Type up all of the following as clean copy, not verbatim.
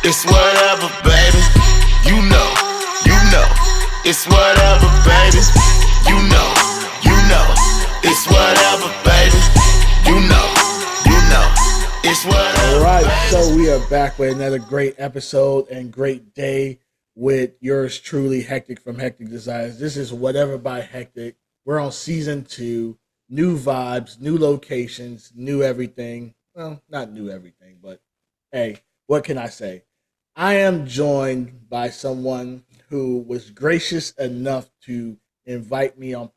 It's whatever, baby. It's whatever, baby. It's whatever, baby. It's whatever. All right, so we are back with another great episode and great day with yours truly, Hektek from Hektek Designs. This is Whatever by Hektek. We're on season 2. New vibes, new locations, new everything. Well, not new everything, but hey, what can I say? I am joined by someone who was gracious enough to invite me on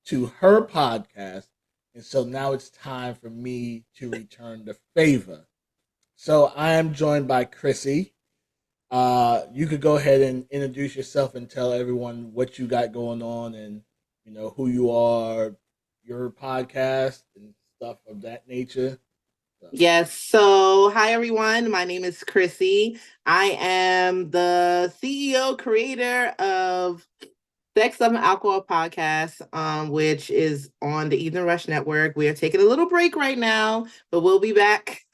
to her podcast. And so now it's time for me to return the favor. So I am joined by Chrissy. You could go ahead and introduce yourself and tell everyone what you got going on and who you are, your podcast and stuff of that nature. Yes. So, hi everyone. My name is Chrissy. I am the CEO creator of Sex, Love, and Alcohol podcast, which is on the Evening Rush Network. We are taking a little break right now, but we'll be back.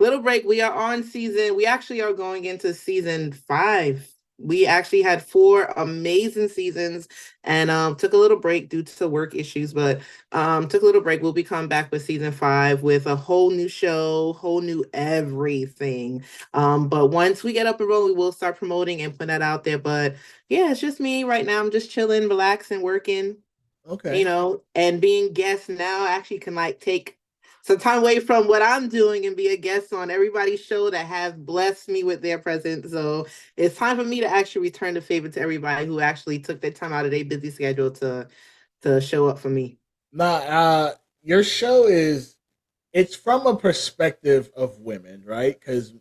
Little break. We actually are going into season 5. We actually had 4 amazing seasons and took a little break due to work issues, but took a little break. We'll be coming back with season 5 with a whole new show, whole new everything. But once we get up and rolling, we will start promoting and put that out there. But yeah, it's just me right now. I'm just chilling, relaxing, working. Okay. And being guest now actually can take some time away from what I'm doing and be a guest on everybody's show that have blessed me with their presence. So it's time for me to actually return the favor to everybody who actually took their time out of their busy schedule to show up for me. Now, your show it's from a perspective of women, right? Because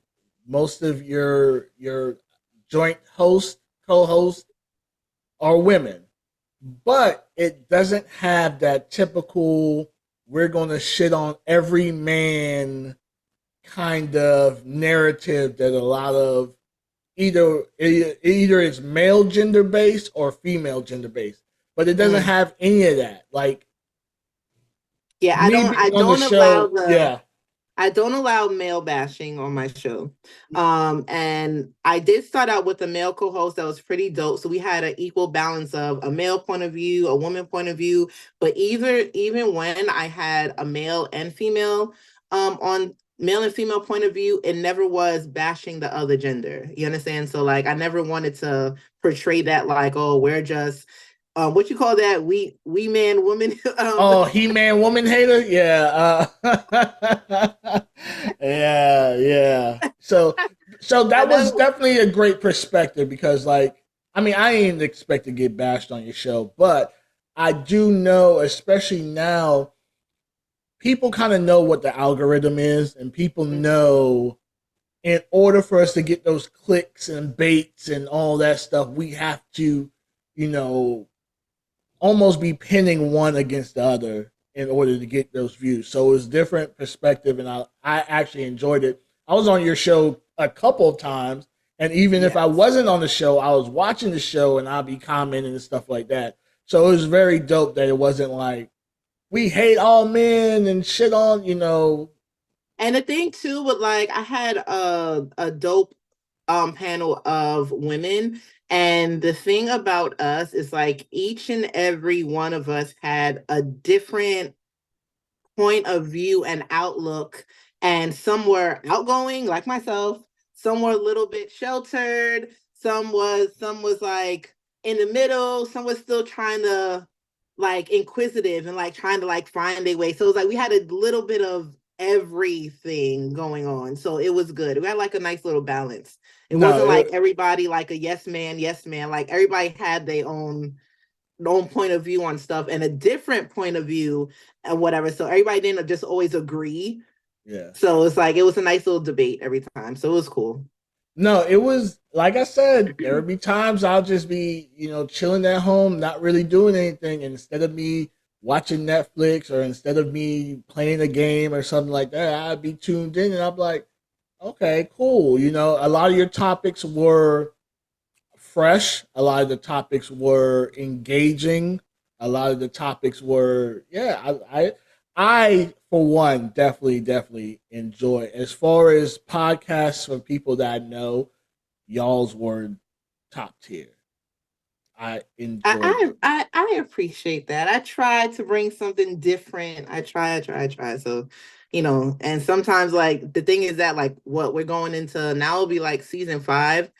most of your joint co-hosts are women, but it doesn't have that typical we're going to shit on every man kind of narrative that a lot of either it's male gender based or female gender based, but it doesn't have any of that. I don't allow male bashing on my show. And I did start out with a male co-host that was pretty dope. So we had an equal balance of a male point of view, a woman point of view. But even when I had a male and female on male and female point of view, it never was bashing the other gender. You understand? So I never wanted to portray that oh, we're just what you call that? We man, woman. He man, woman hater. Yeah. Yeah. So that was definitely a great perspective because, I didn't expect to get bashed on your show, but I do know, especially now, people kind of know what the algorithm is, and people know in order for us to get those clicks and baits and all that stuff, we have to, almost be pinning one against the other in order to get those views. So it was different perspective, and I actually enjoyed it. I was on your show a couple of times, and even if I wasn't on the show, I was watching the show and I'll be commenting and stuff like that. So it was very dope that it wasn't we hate all men and shit on, And the thing too, with I had a dope panel of women. And the thing about us is each and every one of us had a different point of view and outlook. And some were outgoing, like myself. Some were a little bit sheltered. Some was in the middle. Some was still trying to inquisitive and trying to find a way. So it was we had a little bit of everything going on. So it was good. We had a nice little balance. It wasn't everybody a yes man. Everybody had their own point of view on stuff and a different point of view and whatever. So everybody didn't just always agree. Yeah. So it's it was a nice little debate every time. So it was cool. No, it was, like I said, there would be times I'll just be, chilling at home, not really doing anything. And instead of me watching Netflix or instead of me playing a game or something like that, I'd be tuned in and I'm like, okay, cool. A lot of your topics were fresh. A lot of the topics were engaging. A lot of the topics were, I for one, definitely enjoy. As far as podcasts from people that I know, y'all's were top tier. I enjoyed it. I appreciate that. I try to bring something different. I try. So, and sometimes like the thing is that like what we're going into now will be like season 5,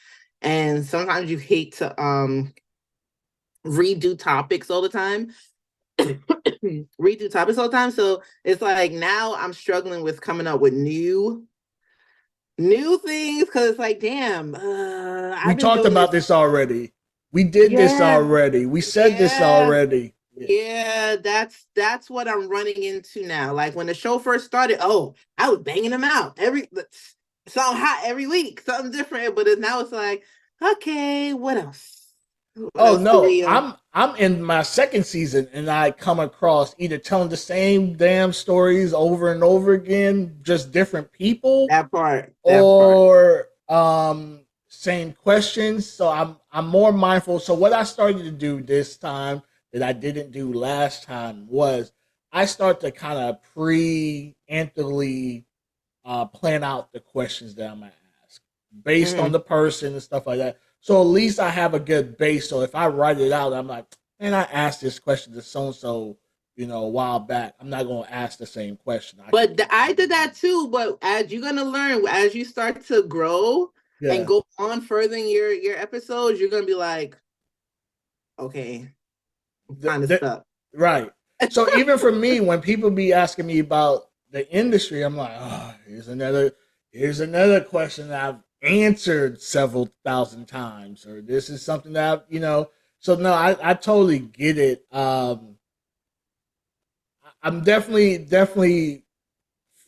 and sometimes you hate to redo topics all the time. Redo topics all the time. So it's like now I'm struggling with coming up with new things because it's like, damn, We I've been talked doing about this. this already. We did this Yeah, already. We said this yeah. already. Yeah. Yeah, that's what I'm running into now. Like when the show first started, oh, I was banging them out something hot every week, something different. But now it's like, okay, what else? What Oh else do no, we? I'm in my second season and I come across either telling the same damn stories over and over again, just different people, That part. or same questions. So I'm more mindful. So what I started to do this time that I didn't do last time was I start to kind of preemptively plan out the questions that I'm gonna ask based on Mhm. the person and stuff like that. So at least I have a good base. So if I write it out, I'm like, man, I asked this question to so and so, a while back. I'm not gonna ask the same question. I can But keep I did moving that on. too. But as you're gonna learn, as you start to grow and Yeah, go on further in your episodes, you're gonna be like, okay, I'm the, kind of the, stuck. right. So even for me, when people be asking me about the industry, I'm like, oh, here's another question that I've answered several thousand times, or this is something that So no, I totally get it. I'm definitely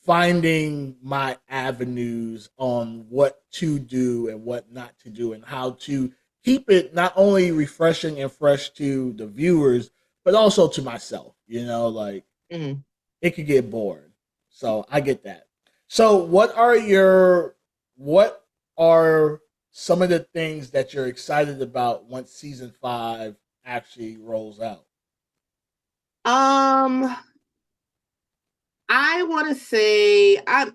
finding my avenues on what to do and what not to do, and how to keep it not only refreshing and fresh to the viewers, but also to myself. Like Mhm. it could get boring. So I get that. So what are some of the things that you're excited about once season 5 actually rolls out? Um, I want to say I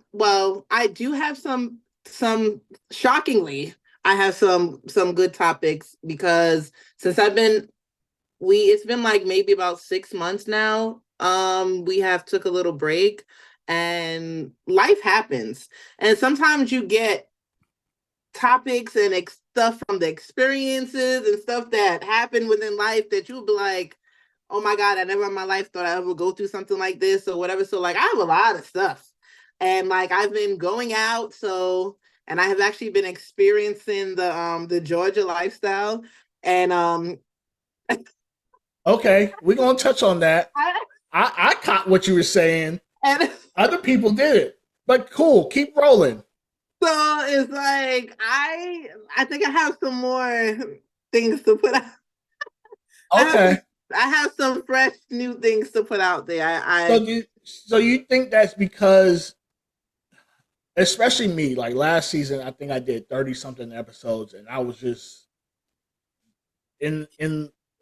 do have some shockingly, I have some good topics because since I've been we it's been like maybe about 6 months now. We have took a little break and life happens. And sometimes you get topics and stuff from the experiences and stuff that happen within life that you'll be like, oh my God, I never in my life thought I would go through something like this or whatever. So like I have a lot of stuff. And like I've been going out, and I have actually been experiencing the Georgia lifestyle. And Okay, we're gonna touch on that. I, I caught what you were saying. and Other people did it, but cool. Keep rolling. so it's like I think I have some more things to put out. I have Okay. I have some fresh new things to put out there. So you think that's because, especially me, like last season, I think I did 30 something episodes, and I was just in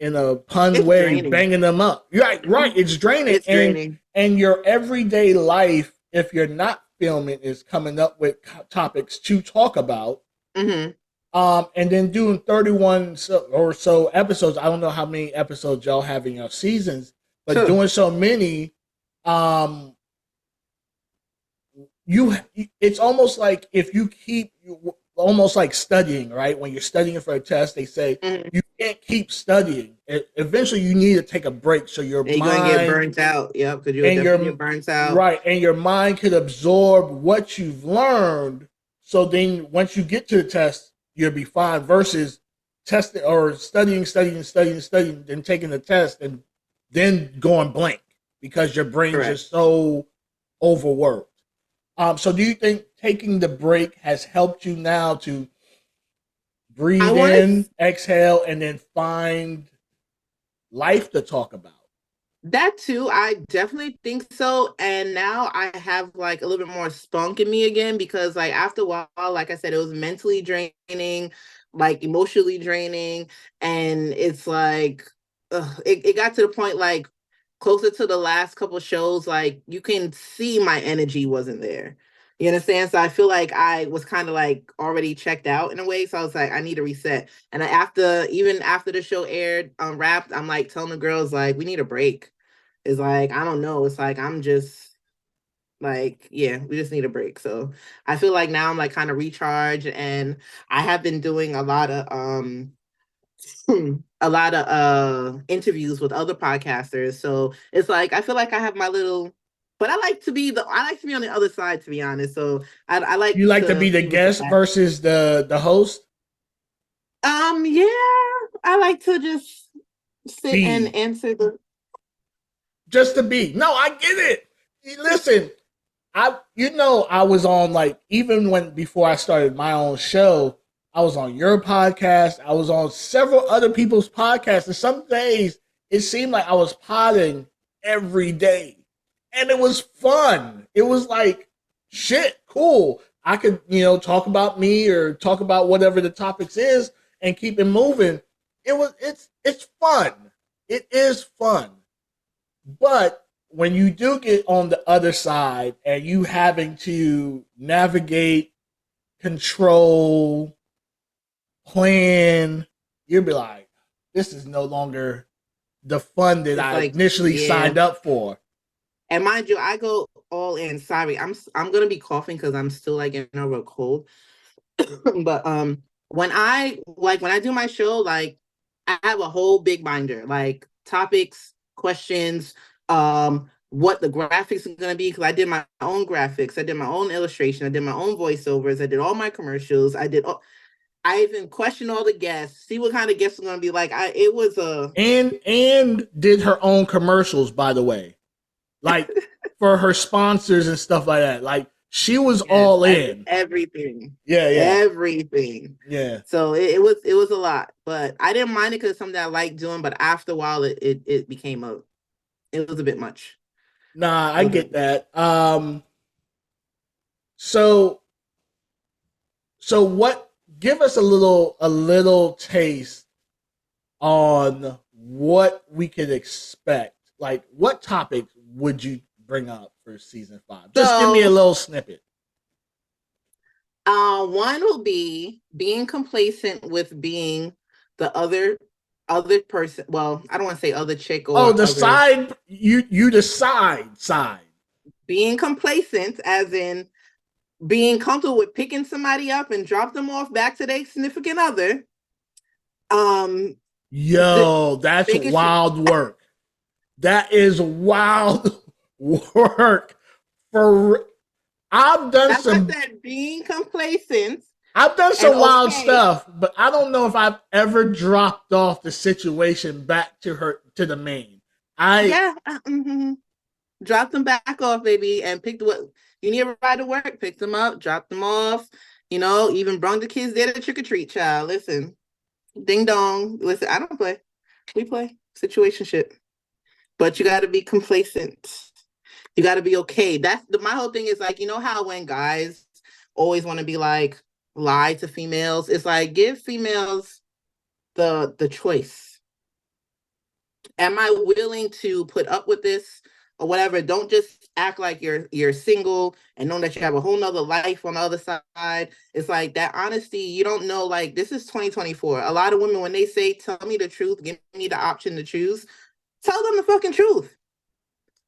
a pun It's way draining. banging them up. You're right. It's draining, It's and draining. your everyday life, if you're not filming, is coming up with topics to talk about. Hmm. And then doing 31 or so episodes. I don't know how many episodes y'all have in your seasons, but Sure. doing so many, um, you it's almost like if you keep almost like studying, right? When you're studying for a test, they say Hmm. you can't keep studying. Eventually, you need to take a break so your And you're gonna get mind burnt out. Yep, because you'll and definitely your get burnt out. right and your mind could absorb what you've learned. So then, once you get to the test, you'll be fine. Versus testing or studying, then taking the test and then going blank because your brain's Correct. just so overworked. So do you think taking the break has helped you now to I breathe want to in, exhale, and then find life to talk about? that too. I definitely think so. And now I have like a little bit more spunk in me again because like after a while, like I said, it was mentally draining, like emotionally draining, and it's like it got to the point like closer to the last couple shows, like you can see my energy wasn't there. You understand? So I feel like I was kind of like already checked out in a way. So I was like, I need a reset. And even after the show aired, wrapped, I'm like telling the girls like, we need a break. It's like, I don't know. It's like I'm just like, yeah, we just need a break. So I feel like now I'm like kind of recharged, and I have been doing a lot of interviews with other podcasters. So it's like I feel like I have my little, but I like to be on the other side, to be honest. So I like You like to to be the be with the guest versus the host? yeah, I like to just sit and Be answer the just to be. No, I get it. Listen, I was on, like, even when before I started my own show, I was on your podcast. I was on several other people's podcasts, and some days it seemed like I was potting every day, and it was fun. It was like, shit, cool. I could, talk about me or talk about whatever the topics is and keep it moving. It's fun. It is fun. But when you do get on the other side and you having to navigate, control, plan, you'll be like, this is no longer the fun that it's I like, initially yeah. signed up for. And mind you, I go all in. Sorry, I'm gonna be coughing because I'm still like in a real cold. But when I do my show, like I have a whole big binder, like topics, questions, what the graphics are gonna be, because I did my own graphics, I did my own illustration, I did my own voiceovers, I did all my commercials, I even questioned all the guests, see what kind of guests are gonna be like. It was a And did her own commercials, by the way, like for her sponsors and stuff like that. Like, she was yes, all I did in. everything. Yeah. Everything. Yeah. So it was a lot, but I didn't mind it because it's something I like doing. But after a while, it became it was a bit much. Nah, It I was a get that. So what? Give us a little taste on what we could expect. Like, what topics would you bring up for season 5? Just give me a So little snippet. one will be being complacent with being the other person. Well, I don't want to say other chick Oh, or the other. side, you the side. Being complacent, as in being comfortable with picking somebody up and drop them off back to their significant other. Um, the, Yo, that's making sure. wild work. That is wild work. For I've done That's what some I said. Being complacent I've done and some wild okay. stuff, but I don't know if I've ever dropped off the situation back to the main. I Yeah. Drop them back off, baby, and pick what you need a ride to work. Pick them up, drop them off. Even bring the kids there to trick or treat. Child, listen, ding dong. Listen, I don't play. We play situationship, but you got to be complacent. You got to be okay. My whole thing is like, how when guys always want to be like lie to females, it's like give females the choice. Am I willing to put up with this or whatever? Don't just act like you're single and know that you have a whole nother life on the other side. It's like that honesty. You don't know, like, this is 2024. A lot of women, when they say tell me the truth, give me the option to choose, tell them the fucking truth.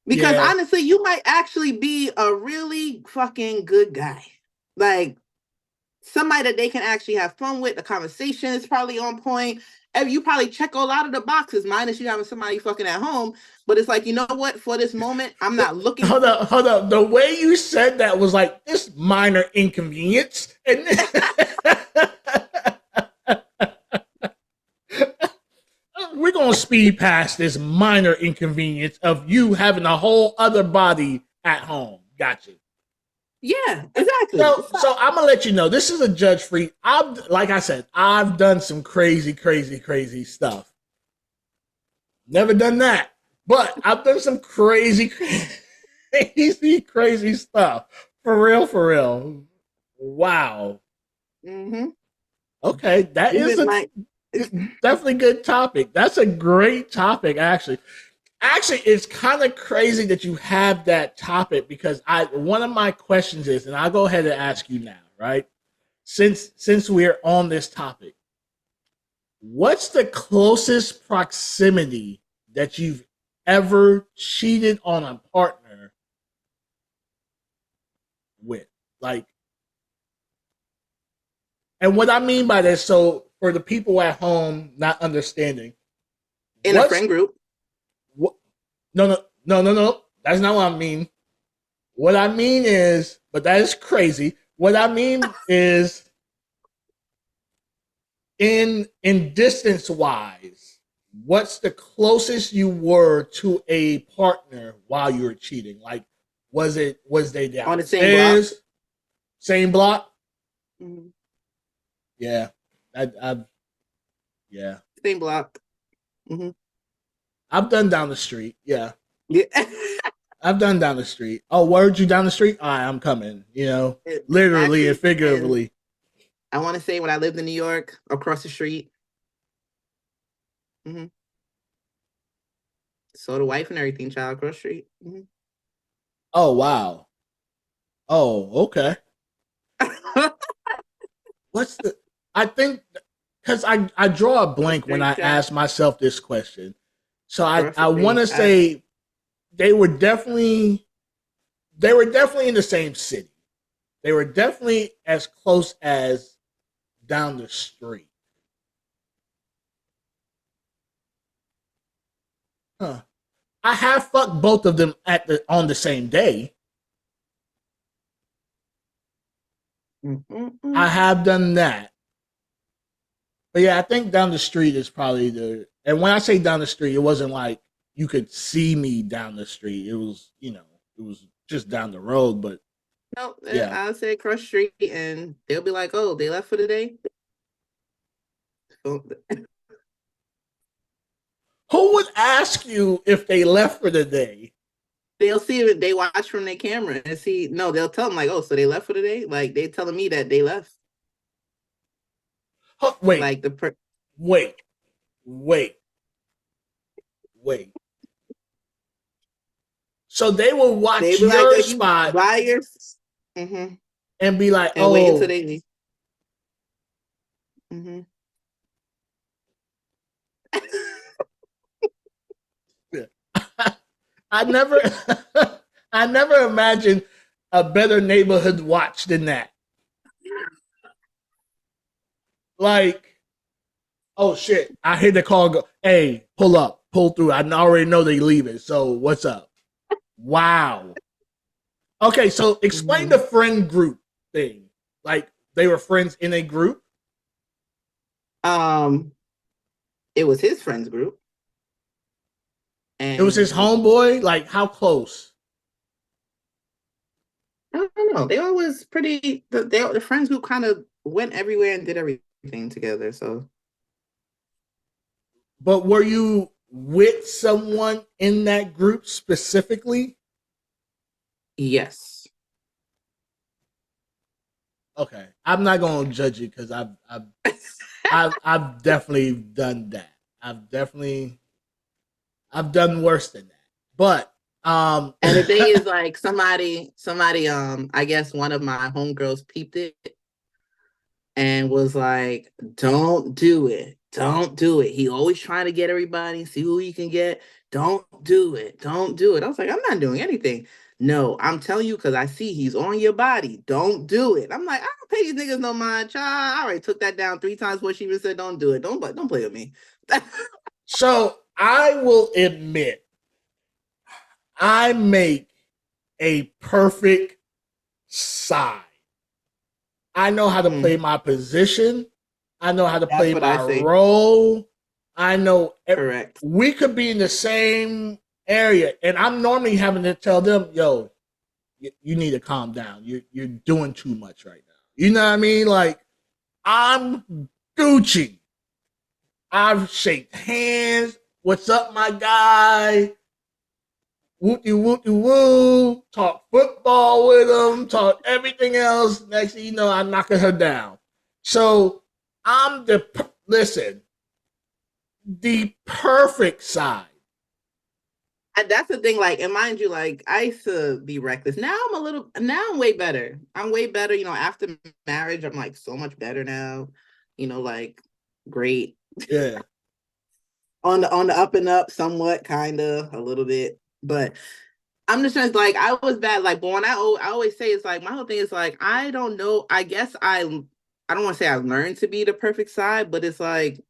Because yeah. honestly, you might actually be a really fucking good guy. Like somebody that they can actually have fun with. The conversation is probably on point. And you probably check a lot of the boxes, minus you having somebody fucking at home. But it's like, you know what? For this moment, I'm not looking. Hold up. The way you said that was like this minor inconvenience, and we're gonna speed past this minor inconvenience of you having a whole other body at home. Gotcha. Yeah, exactly. So I'm gonna let you know this is a judge free. Like I said, I've done some crazy stuff. Never done that, but I've done some crazy stuff. For real. Wow. Mm-hmm. Okay, that is Even like definitely good topic. That's a great topic, actually. Actually, it's kind of crazy that you have that topic because I one of my questions is, and I'll go ahead and ask you now, right? Since we're on this topic, what's the closest proximity that you've ever cheated on a partner with? Like, and what I mean by this, so for the people at home not understanding, In a what's friend group. what? No. That's not what I mean. What I mean is, but that is crazy. What I mean is, in distance wise, what's the closest you were to a partner while you were cheating? Like, was they On the same block. downstairs, same block? Mhm. Yeah, I yeah, Same block. Hmm. I've done down the street. Yeah, Yeah. I've done down the street. Oh, word, you down the street? All right, I'm coming. You know, literally and Actually, and figuratively. I want to say when I lived in New York, across the street. Hmm. So the wife and everything, child, across the street. Hmm. Oh wow. Oh okay. What's the? I think because I draw a blank when Street I child, ask myself this question. So across the I want street. to say they were definitely in the same city. They were definitely as close as down the street. Huh. I have fucked both of them at the on the same day. I Mm-mm-mm. have done that. But yeah, I think down the street is probably the. And when I say down the street, it wasn't like you could see me down the street. It was, it was just down the road. But No, yeah, I'll say across the street, and they'll be like, "Oh, they left for the day." So, who would ask you if they left for the day? they'll see it. They watch from their camera and see. No, they'll tell them like, "Oh, so they left for the day." Like they telling me that they left. Huh, wait, Like the wait, wait, wait. So they will they watch be like, your "Oh, you spot buy your," mm-hmm, and be like, and wait until "Oh, they leave. Mm-hmm. I never, I never imagined a better neighborhood watch than that." Like, oh shit, I hear the call go, "Hey, pull up, pull through." I already know they leaving, so what's up? Wow. Okay, so explain Mm-hmm. the friend group thing. Like they were friends in a group. Um, it was his friends group, It was his and homeboy. Like how close? I don't know. They always pretty. The friends group kind of went everywhere and did everything together. So But were you with someone in that group specifically? yes. Okay, I'm not gonna judge you because I've definitely done that. I've done worse than that. But And the thing is, like somebody, I guess one of my homegirls peeped it and was like, "Don't do it, don't do it." He always trying to get everybody, see who he can get. Don't do it, don't do it. I was like, I'm not doing anything. No, I'm telling you because I see he's on your body. Don't do it. I'm like, I don't pay these niggas no mind, child. I already took that down 3 times before she even said, "Don't do it." Don't play with me. so I will admit I make a perfect side. I know how to play Mm, my position. I know how to that's play what I my say. role. I know Correct. we could be in the same area, and I'm normally having to tell them, "Yo, you need to calm down. You're doing too much right now." You know what I mean? Like I'm Gucci. I've shaked hands. What's up, my guy? Wooty wooty woo. Talk football with him. Talk everything else. Next thing you know, I'm knocking her down. So I'm listen, the perfect side. That's the thing. Like, and mind you, like I used to be reckless. Now I'm way better. I'm way better. After marriage, I'm like so much better now. Like great Yeah. on the up and up, somewhat, kind of, a little bit, but I'm just trying to, like, I was bad. Like, but when I always say, it's like my whole thing is like I don't know. I guess I don't want to say I learned to be the perfect side, but it's like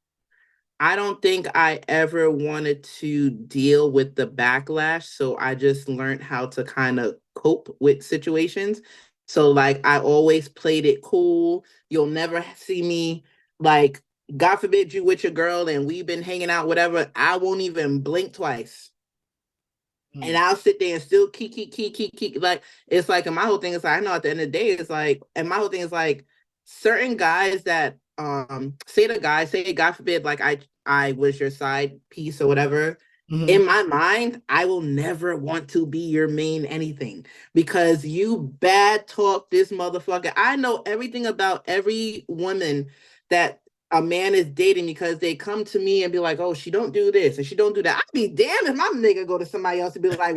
I don't think I ever wanted to deal with the backlash. So I just learned how to kind of cope with situations. So, like, I always played it cool. You'll never see me, like, God forbid you with your girl and we've been hanging out, whatever. I won't even blink twice. And I'll sit there and still keep. Like, it's like, and my whole thing is like, I know at the end of the day, it's like, and my whole thing is like, certain guys that say God forbid, like I was your side piece or whatever. Mm-hmm. In my mind, I will never want to be your main anything because you bad talk this motherfucker. I know everything about every woman that a man is dating because they come to me and be like, "Oh, she don't do this and she don't do that." I'd be damned if my nigga go to somebody else and be like,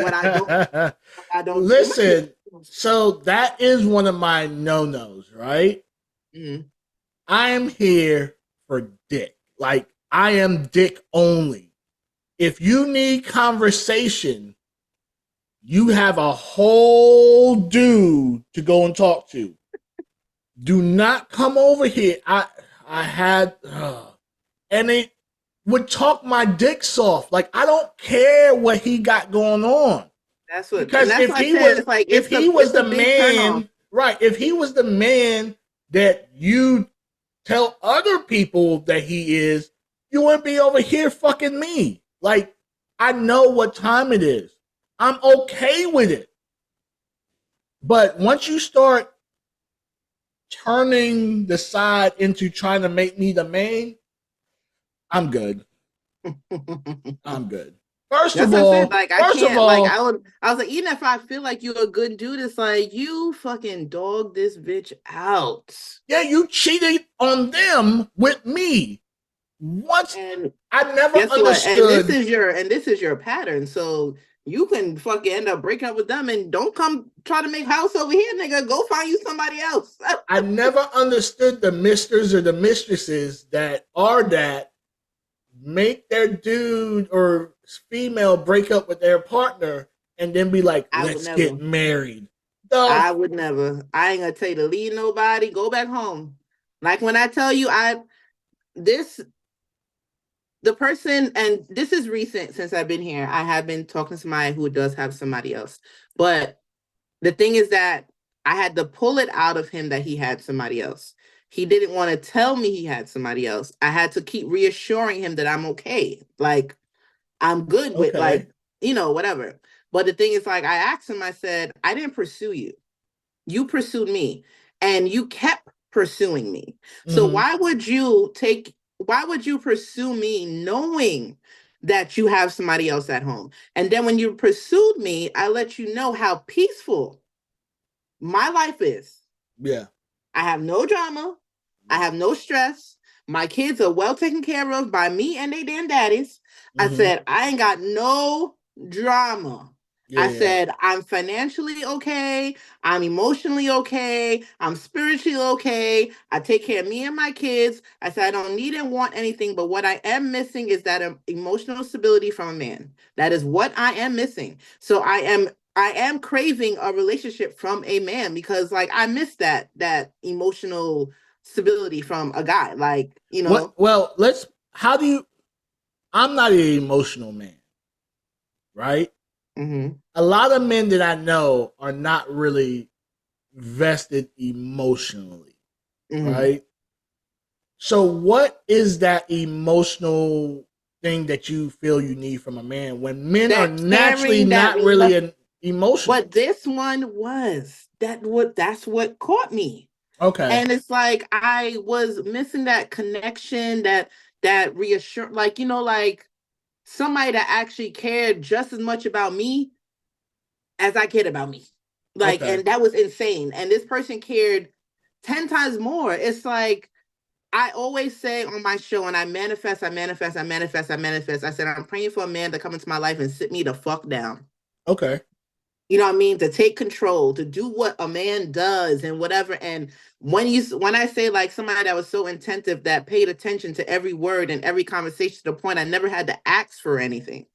I don't do." Listen, so that is one of my no-nos, right? Mhm. I am here for dick. Like, I am dick only. If you need conversation, you have a whole dude to go and talk to. Do not come over here. I had and it would talk my dick soft. Like, I don't care what he got going on. And Because that's what I said. It's like if he was it's a the big turn off. man, right, if he was the man that you tell other people that he is, you wouldn't be over here fucking me. Like, I know what time it is. I'm okay with it. But once you start turning the side into trying to make me the main, I'm good. I'm good. First That's of what I said. all, Like I first of can't. Like all, I was like, even if I feel like you're a good dude, it's like you fucking dog this bitch out. yeah, you cheated on them with me. Once And I never guess what? And understood. this is your pattern. So you can fucking end up breaking up with them and don't come try to make house over here, nigga. Go find you somebody else. I never understood the misters or the mistresses that are that make their dude or female break up with their partner and then be like, I would let's get never. married. The I would never. I ain't gonna tell you to leave nobody. Go back home. Like when I tell you, this the person, and this is recent since I've been here. I have been talking to somebody who does have somebody else, but the thing is that I had to pull it out of him that he had somebody else. He didn't want to tell me he had somebody else. I had to keep reassuring him that I'm okay. Like I'm good with, okay. like, whatever. But the thing is, like, I asked him, I said, I didn't pursue you. You pursued me and you kept pursuing me. So Mm-hmm. why would you pursue me knowing that you have somebody else at home? And then when you pursued me, I let you know how peaceful my life is. Yeah. I have no drama. I have no stress. My kids are well taken care of by me and they damn daddies. I Mm-hmm. said, I ain't got no drama. Yeah. I Yeah. said, I'm financially okay. I'm emotionally okay. I'm spiritually okay. I take care of me and my kids. I said, I don't need and want anything, but what I am missing is that emotional stability from a man. That is what I am missing. So I am craving a relationship from a man because like I miss that emotional stability from a guy. Like, What? Well, let's. How do you? I'm not an emotional man, right? mhm, A lot of men that I know are not really vested emotionally, mhm. right? So, what is that emotional thing that you feel you need from a man when men are That naturally caring, that not really an emotional? but this one was that's what caught me. Okay, And it's like I was missing that connection, that reassurance, like, like somebody that actually cared just as much about me as I cared about me. Like, okay, and that was insane. And this person cared 10 times more. It's like, I always say on my show, and I manifest, I manifest, I manifest, I manifest. I said, I'm praying for a man to come into my life and sit me the fuck down. Okay. You know what I mean? To take control, to do what a man does and whatever. And when I say like somebody that was so attentive that paid attention to every word and every conversation to the point I never had to ask for anything.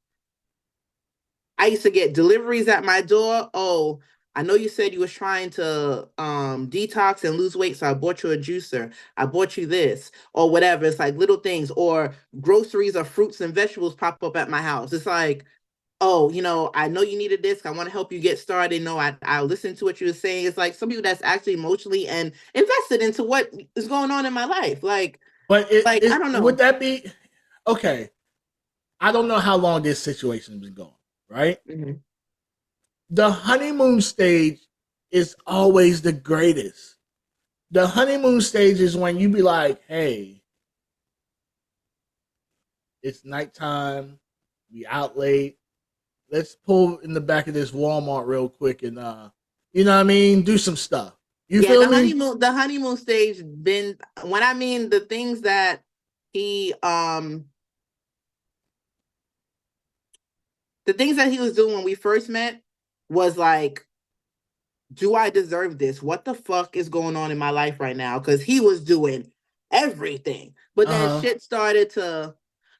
I used to get deliveries at my door. Oh, I know you said you was trying to detox and lose weight, so I bought you a juicer. I bought you this or whatever. It's like little things or groceries or fruits and vegetables pop up at my house. It's like, oh, I know you needed this. I want to help you get started. No, I'll listen to what you were saying. It's like some people that's actually emotionally and invested into what is going on in my life. But I don't know. would that be okay? I don't know how long this situation has been going, right? Mm-hmm. The honeymoon stage is always the greatest. The honeymoon stage is when you be like, hey, it's nighttime, we out late. Let's pull in the back of this Walmart real quick and you know what I mean? Do some stuff. You Yeah, feel me? the honeymoon stage been when I mean the things that he the things that he was doing when we first met was like, do I deserve this? What the fuck is going on in my life right now? Because he was doing everything. But then Uh-huh. shit started to.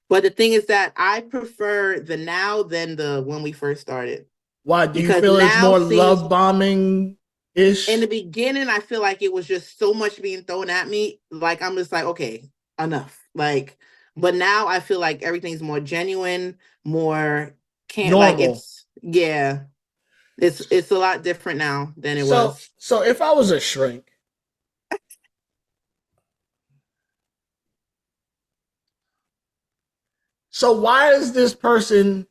But the thing is that I prefer the now than the when we first started. Why do you Because feel it's now more seems love bombing in the ish? beginning, I feel like it was just so much being thrown at me. Like I'm just like, okay, enough. Like, but now I feel like everything's more genuine, more can't like Normal. it's yeah. It's a lot different now than it So was. so if I was a shrink, so why is this person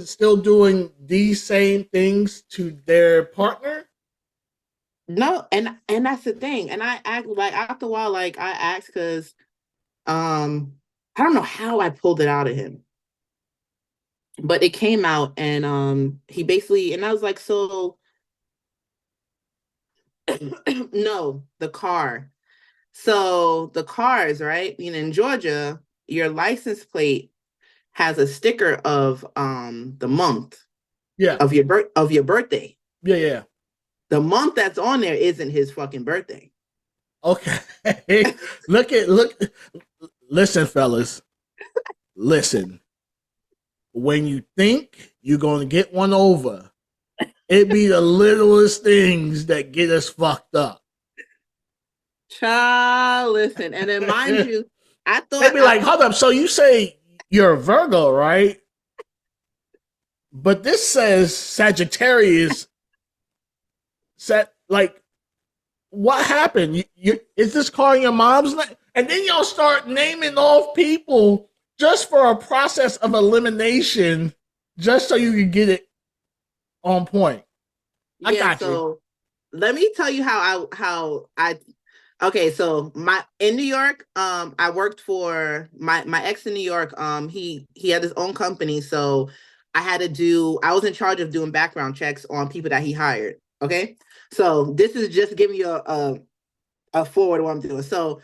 still doing these same things to their partner? No, and that's the thing. And I act like after a while, like I asked because I don't know how I pulled it out of him, but it came out and he basically and I was like, so no, the car. So the cars, right? In Georgia, your license plate has a sticker of the month Yeah. of your birthday. Yeah, yeah. The month that's on there isn't his fucking birthday. Okay. look listen, fellas. Listen. When you think you're gonna get one over, it be the littlest things that get us fucked up. Child, listen, and then mind They you, I be like, hold up, so you say you're a Virgo, right? But this says Sagittarius. Set like, what happened? Is this calling your mom's name? And then y'all start naming off people just for a process of elimination, just so you can get it on point. I yeah. got you. So let me tell you how I okay. So my in New York, I worked for my ex in New York. He had his own company, so I was in charge of doing background checks on people that he hired. Okay, so this is just giving you a forward of what I'm doing. So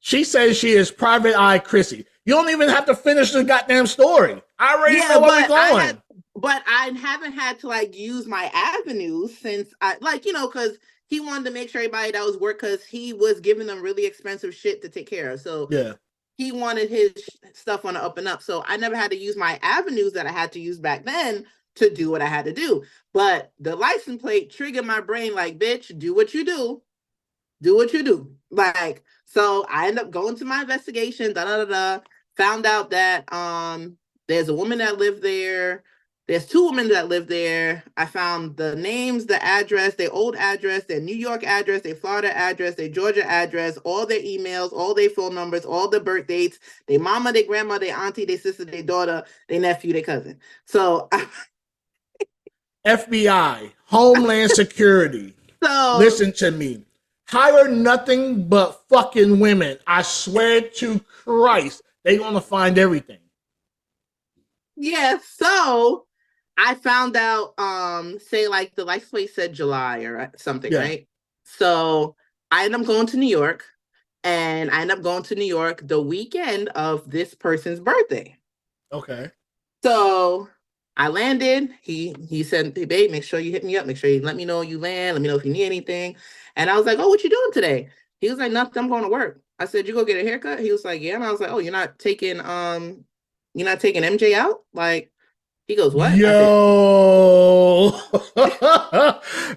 She says she is private eye Chrissy. You don't even have to finish the goddamn story. I already yeah, know where we're going. but I haven't had to like use my avenues since I like because he wanted to make sure everybody that was work because he was giving them really expensive shit to take care of. So Yeah. he wanted his stuff on the up and up. So I never had to use my avenues that I had to use back then to do what I had to do. But the license plate triggered my brain like, bitch, do what you do. Do what you do. Like, so I end up going to my investigation, da da da da. Found out that there's a woman that lived there. There's two women that live there. I found the names, the address, their old address, their New York address, their Florida address, their Georgia address, all their emails, all their phone numbers, all the birth dates, their mama, their grandma, their auntie, their sister, their daughter, their nephew, their cousin. So FBI, Homeland Security. so Listen to me. Hire nothing but fucking women. I swear to Christ, they gonna find everything. yeah, so I found out, say like the license plate said July or something, Yeah. right? So I ended up going to New York. And I ended up going to New York the weekend of this person's birthday. Okay. So I landed. He said, "Hey babe, make sure you hit me up. Make sure you let me know you land. Let me know if you need anything." And I was like, "Oh, what you doing today?" He was like, "Nothing. I'm going to work." I said, "You go get a haircut?" He was like, "Yeah." And I was like, "Oh, you're not taking MJ out?" Like, he goes, "What?" I said, Yo,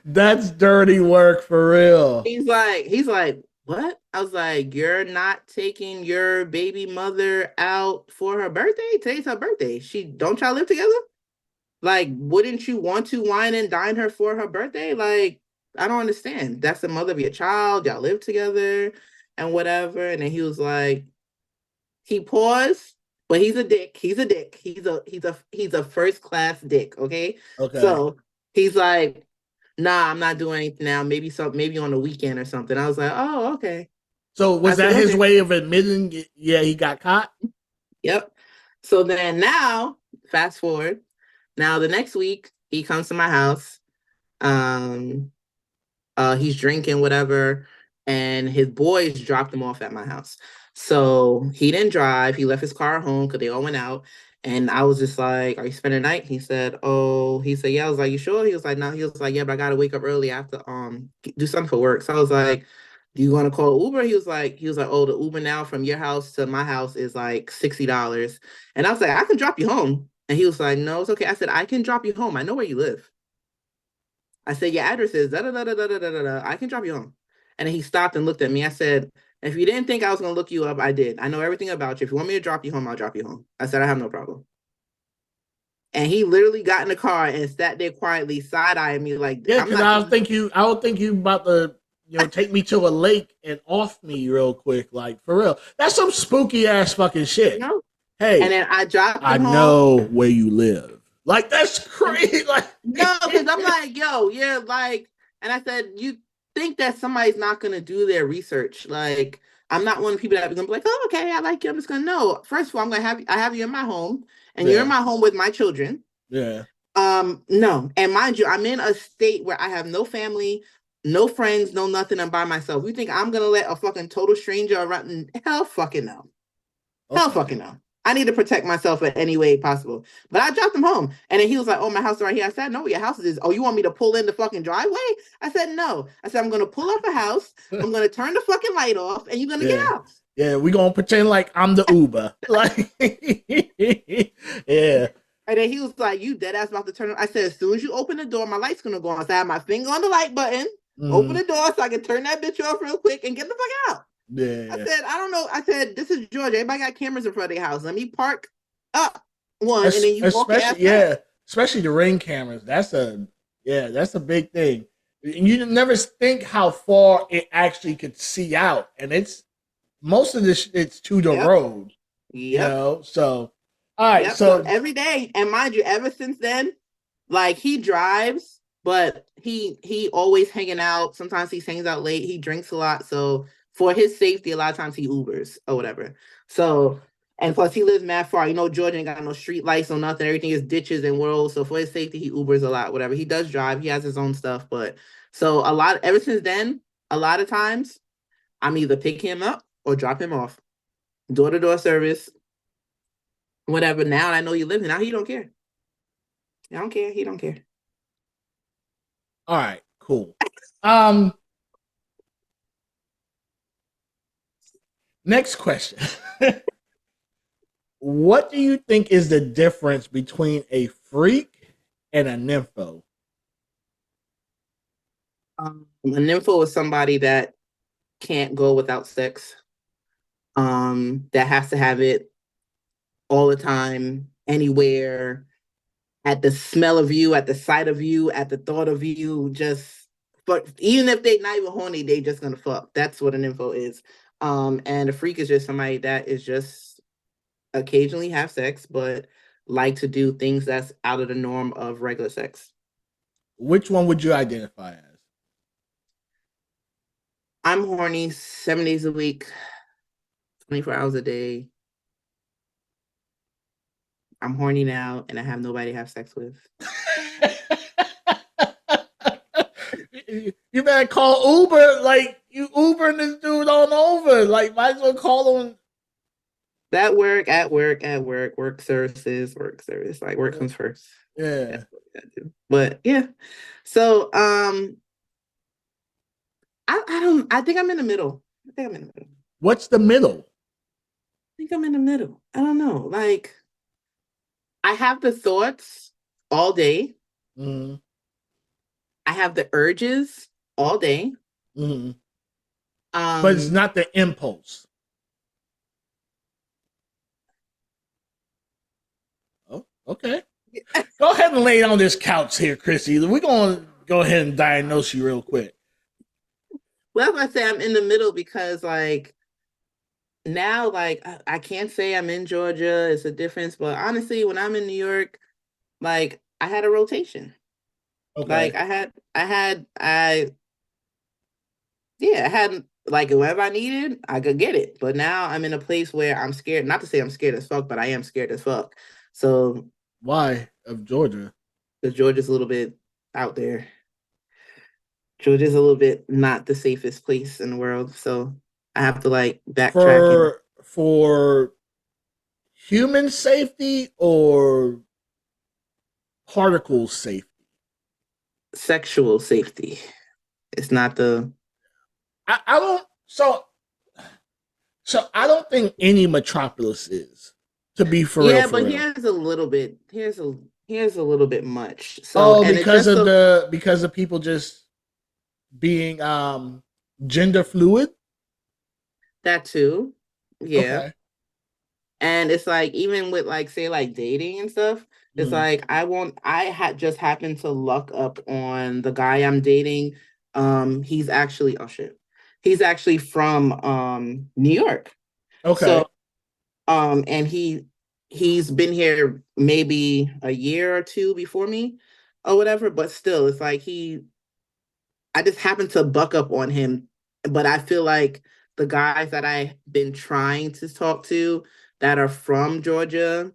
that's dirty work for real. he's like, "What?" I was like, "You're not taking your baby mother out for her birthday? Today's her birthday. Don't y'all live together? Like, wouldn't you want to wine and dine her for her birthday? Like, I don't understand. That's the mother of your child. Y'all live together and whatever." And then he was like, he paused, but he's a dick. He's a dick. He's a first class dick. Okay. Okay. So he's like, "Nah, I'm not doing anything now. Maybe on the weekend or something." I was like, "Oh, okay." So I was said, that his "Okay." way of admitting? Yeah, he got caught. Yep. So then now, fast forward. Now the next week, he comes to my house. Um, he's drinking whatever, and his boys dropped him off at my house. So he didn't drive. He left his car at home because they all went out. And I was just like, "Are you spending the night?" He said, "Oh," he said, "Yeah." I was like, "You sure?" He was like, "No." He was like, "Yeah, but I gotta wake up early. I have to do something for work." So I was like, "Do you want to call Uber?" He was like, "Oh, the Uber now from your house to my house is like $60." And I was like, "I can drop you home." And he was like, "No, it's okay." I said, "I can drop you home. I know where you live." I said, "Your address is da da da da da da da da. I can drop you home." And then he stopped and looked at me. I said, "If you didn't think I was gonna look you up, I did. I know everything about you. If you want me to drop you home, I'll drop you home." I said, "I have no problem." And he literally got in the car and sat there quietly, side eyeing me like, Yeah, "I'm because not I would coming." think you about to take me to a lake and off me real quick, like for real. That's some spooky ass fucking You shit. know? And Hey, then I dropped I him home. know where you live. Like that's crazy. Like No, because I'm like, "Yo, yeah, like," and I said, "You think that somebody's not gonna do their research? Like, I'm not one of the people that are gonna be like, 'Oh, okay, I like you." I'm just gonna know. First of all, I have you in my home, and you're in yeah, my home with my children. yeah. No, and mind you, I'm in a state where I have no family, no friends, no nothing. I'm by myself. You think I'm gonna let a fucking total stranger around? Hell, fucking no. Hell Okay. fucking no. I need to protect myself in any way possible. But I dropped him home. And then he was like, "Oh, my house is right here." I said, "No, your house is." "Oh, you want me to pull in the fucking driveway?" I said, "No." I said, "I'm going to pull up a house. I'm going to turn the fucking light off and you're going to get Yeah. out." Yeah, we gonna pretend like I'm the Uber. Like yeah. And then he was like, "You dead ass about to turn." I said, "As soon as you open the door, my light's going to go on." So I had my finger on the light button, open Mhm. the door so I can turn that bitch off real quick and get the fuck out. I Yeah. said, "I don't know." I said, "This is Georgia. Everybody got cameras in front of their house. Let me park up one and then you walk your ass Especially back." yeah, especially the ring cameras. That's a big thing. You never think how far it actually could see out, and it's most of this it's to the Yep. road. Yep. So all right, Yep. So so every day, and mind you, ever since then, like he drives, but he always hanging out. Sometimes he hangs out late. He drinks a lot. So for his safety, a lot of times he Ubers or whatever. So and plus he lives mad far. Georgia ain't got no street lights or nothing. Everything is ditches and worlds. So for his safety, he Ubers a lot. Whatever. He does drive. He has his own stuff. But so a lot ever since then, a lot of times I'm either pick him up or drop him off. Door to door service, whatever. Now I know you live here. Now he don't care. I don't care. He don't care. all right, cool. Um, Next question. What do you think is the difference between a freak and a nympho? A nympho is somebody that can't go without sex. That has to have it all the time, anywhere, at the smell of you, at the sight of you, at the thought of you. Just, but even if they're not even horny, they just gonna fuck. That's what an nympho is. And a freak is just somebody that is just occasionally have sex, but like to do things that's out of the norm of regular sex. Which one would you identify as? I'm horny 7 days a week, 24 hours a day. I'm horny now and I have nobody to have sex with. You better call Uber. Like you Ubering this dude on over. Like, might as well call him. That work services, work service. Like work comes first. Yeah. That's what we gotta do. But yeah. So I don't I think I'm in the middle. I think I'm in the middle. What's the middle? I think I'm in the middle. I don't know. Like I have the thoughts all day. Mm-hmm. I have the urges all day. Mm-hmm. But it's not the impulse. Oh, okay. Go ahead and lay on this couch here, Chrissy. We're going to go ahead and diagnose you real quick. Well, that's why I say I'm in the middle because like now, like I can't say I'm in Georgia. It's a difference. But honestly, when I'm in New York, like I had a rotation. Okay. Like I had like whatever I needed, I could get it. But now I'm in a place where I'm scared. Not to say I'm scared as fuck, but I am scared as fuck. So Why of Georgia? because Georgia's a little bit out there. Georgia's a little bit not the safest place in the world. So I have to like backtrack and For human safety or particle safety? sexual safety. It's not the I don't so I don't think any metropolis is, to be for real, yeah, for but real. here's a little bit much. So Oh, and it because just of so people just being gender fluid? that too. Yeah. Okay. And it's like even with like say like dating and stuff, it's Mm. like I had just happened to luck up on the guy I'm dating. He's actually oh shit. He's actually from New York. Okay. So and he's been here maybe a year or two before me or whatever, but still it's like I just happened to buck up on him. But I feel like the guys that I've been trying to talk to that are from Georgia,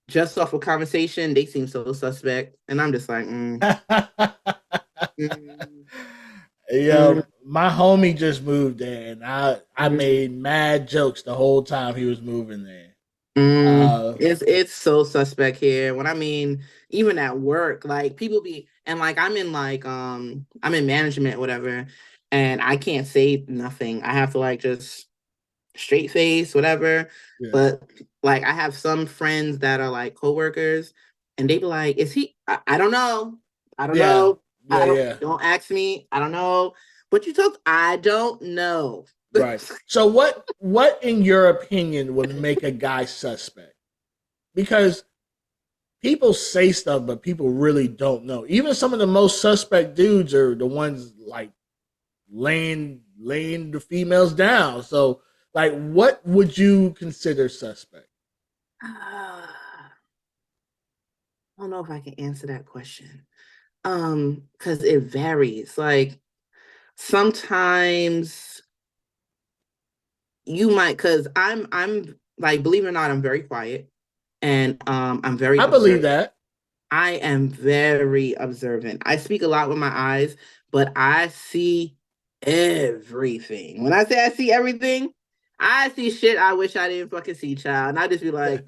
just off of conversation, they seem so suspect. And I'm just like, mm, Yeah, mm, my homie just moved there, and I mm, made mad jokes the whole time he was moving there. mm. Uh, It's so suspect here. When I mean, even at work, like people be and like I'm in management, whatever, and I can't say nothing. I have to like just straight face, whatever. yeah, But like I have some friends that are like coworkers and they be like, is he I don't know. I don't yeah, know. yeah, yeah. Don't ask me. I don't know. But you talk, I don't know. Right. So what in your opinion would make a guy suspect? Because people say stuff, but people really don't know. Even some of the most suspect dudes are the ones like laying the females down. So, like, what would you consider suspect? I don't know if I can answer that question. Because it varies. Like sometimes you might because I'm like, believe it or not, I'm very quiet and I'm very I believe observant. that. I am very observant. I speak a lot with my eyes, but I see everything. When I say I see everything, I see shit I wish I didn't fucking see, child. And I just be like,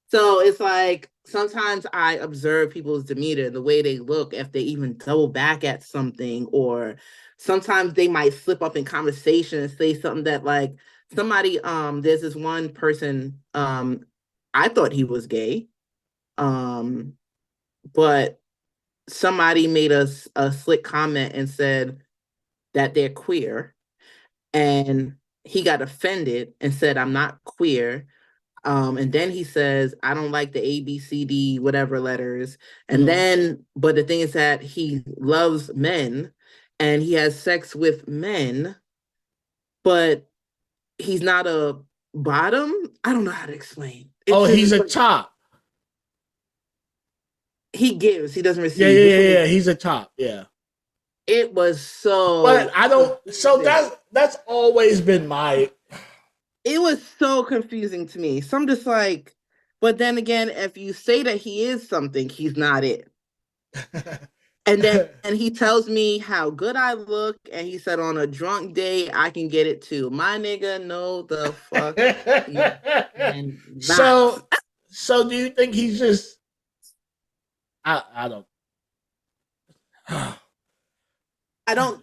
so it's like sometimes I observe people's demeanor, the way they look, if they even double back at something, or sometimes they might slip up in conversation and say something that like somebody, there's this one person, I thought he was gay. Um, but somebody made a slick comment and said that they're queer, and he got offended and said, I'm not queer. And then he says, I don't like the ABCD whatever letters. And Mhm. then, but the thing is that he loves men and he has sex with men, but he's not a bottom. I don't know how to explain. Oh, It's just he's it's a like top. he gives, he doesn't Yeah, receive. yeah, Which one yeah, is yeah. He's a top. Yeah. it was But so I don't. So confusing. that's always been my. It was so confusing to me. So I'm just like, but then again, if you say that he is something, he's not it. And then he tells me how good I look, and he said on a drunk day I can get it too. My nigga, no the fuck you cannot. So do you think he's just I don't I don't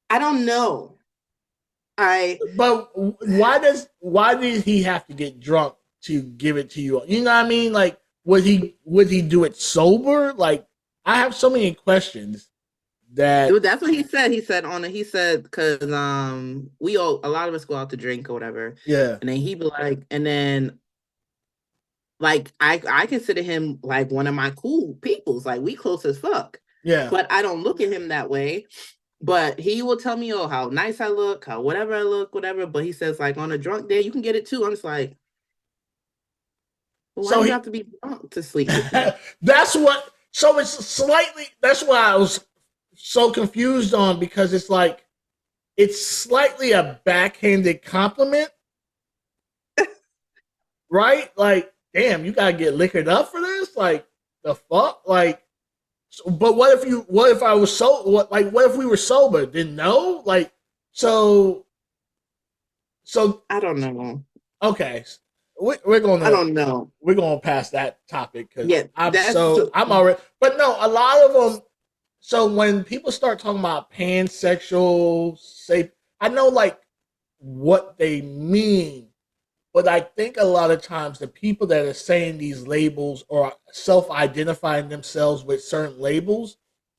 I don't know. I but why did he have to get drunk to give it to you? You know what I mean? Like would he do it sober? Like I have so many questions that that's what he said. He said because we all, a lot of us go out to drink or whatever, yeah. and then he be like, and then like I consider him like one of my cool peoples. Like we close as fuck. Yeah. But I don't look at him that way. But he will tell me, oh, how nice I look, how whatever I look, whatever. But he says, like, on a drunk day, you can get it too. I'm just like, well, why So do you he have to be drunk to sleep with me? that's what so it's slightly that's why I was so confused on because it's like it's slightly a backhanded compliment, right? Like, damn, you gotta get liquored up for this? Like the fuck? Like but what if I was what if we were sober? Didn't know? Like so so I don't know. okay. We're I gonna don't know. we're gonna pass that topic because Yeah, that's I'm already but no, a lot of them so when people start talking about pansexual, say I know like what they mean, but I think a lot of times the people that are saying these labels or self-identifying themselves with certain labels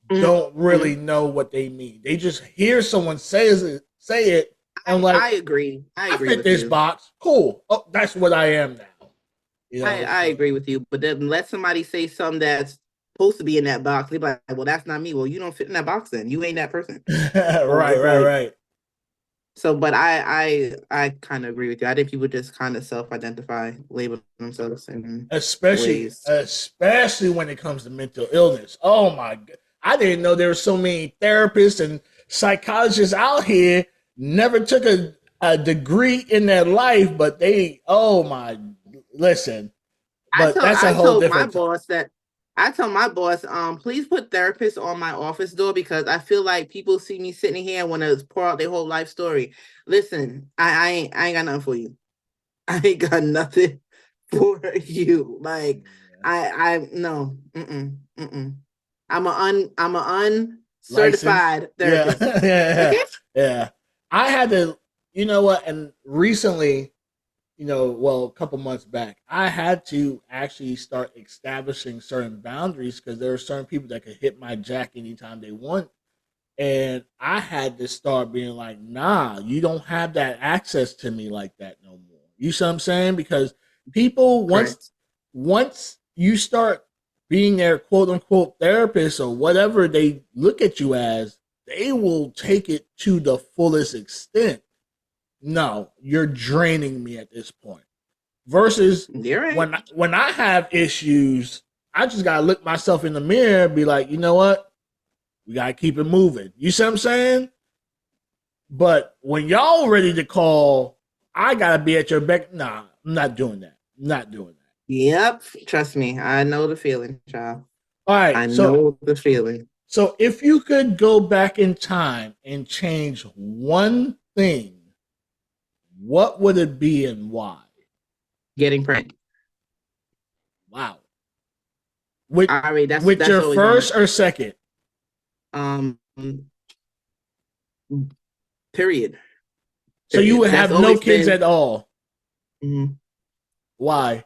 don't really know what they mean. They just hear someone say it, and like I agree. I I agree fit with this you. box. Cool. Oh, that's what I am now. You know. I So. agree with you. But then let somebody say something that's supposed to be in that box. They be like, well, that's not me. Well, you don't fit in that box then. You ain't that person. So Right. it's Right. like, Right. so, but I kind of agree with you. I think people just kind of self-identify, label themselves in ways. Especially when it comes to mental illness. Oh my god. I didn't know there were so many therapists and psychologists out here never took a degree in their life, but they oh my listen. But that's a I whole told my different boss that I told my boss, please put therapists on my office door because I feel like people see me sitting here and want to pour out their whole life story. Listen, I ain't got nothing for you. I ain't got nothing for you. Like I no, mm-mm. I'm a license. uncertified Yeah. therapist. Yeah. Okay? Yeah. I had to you know what, and recently well, a couple months back, I had to actually start establishing certain boundaries because there are certain people that could hit my jack anytime they want. And I had to start being like, nah, you don't have that access to me like that no more. You see what I'm saying? Because people Correct. once you start being their quote unquote therapist or whatever they look at you as, they will take it to the fullest extent. No, you're draining me at this point. Versus You're right. when I have issues, I just gotta look myself in the mirror and be like, you know what? We gotta keep it moving. You see what I'm saying? But when y'all ready to call, I gotta be at your beck. Nah, I'm not doing that. I'm not doing that. Yep. Trust me. I know the feeling, child. All right. I know the feeling. So if you could go back in time and change one thing, what would it be and why? Getting pregnant. Wow. With I mean, with that's your always been first or second? um period. So you Period. would That's have no always kids been at all. mhm. Why?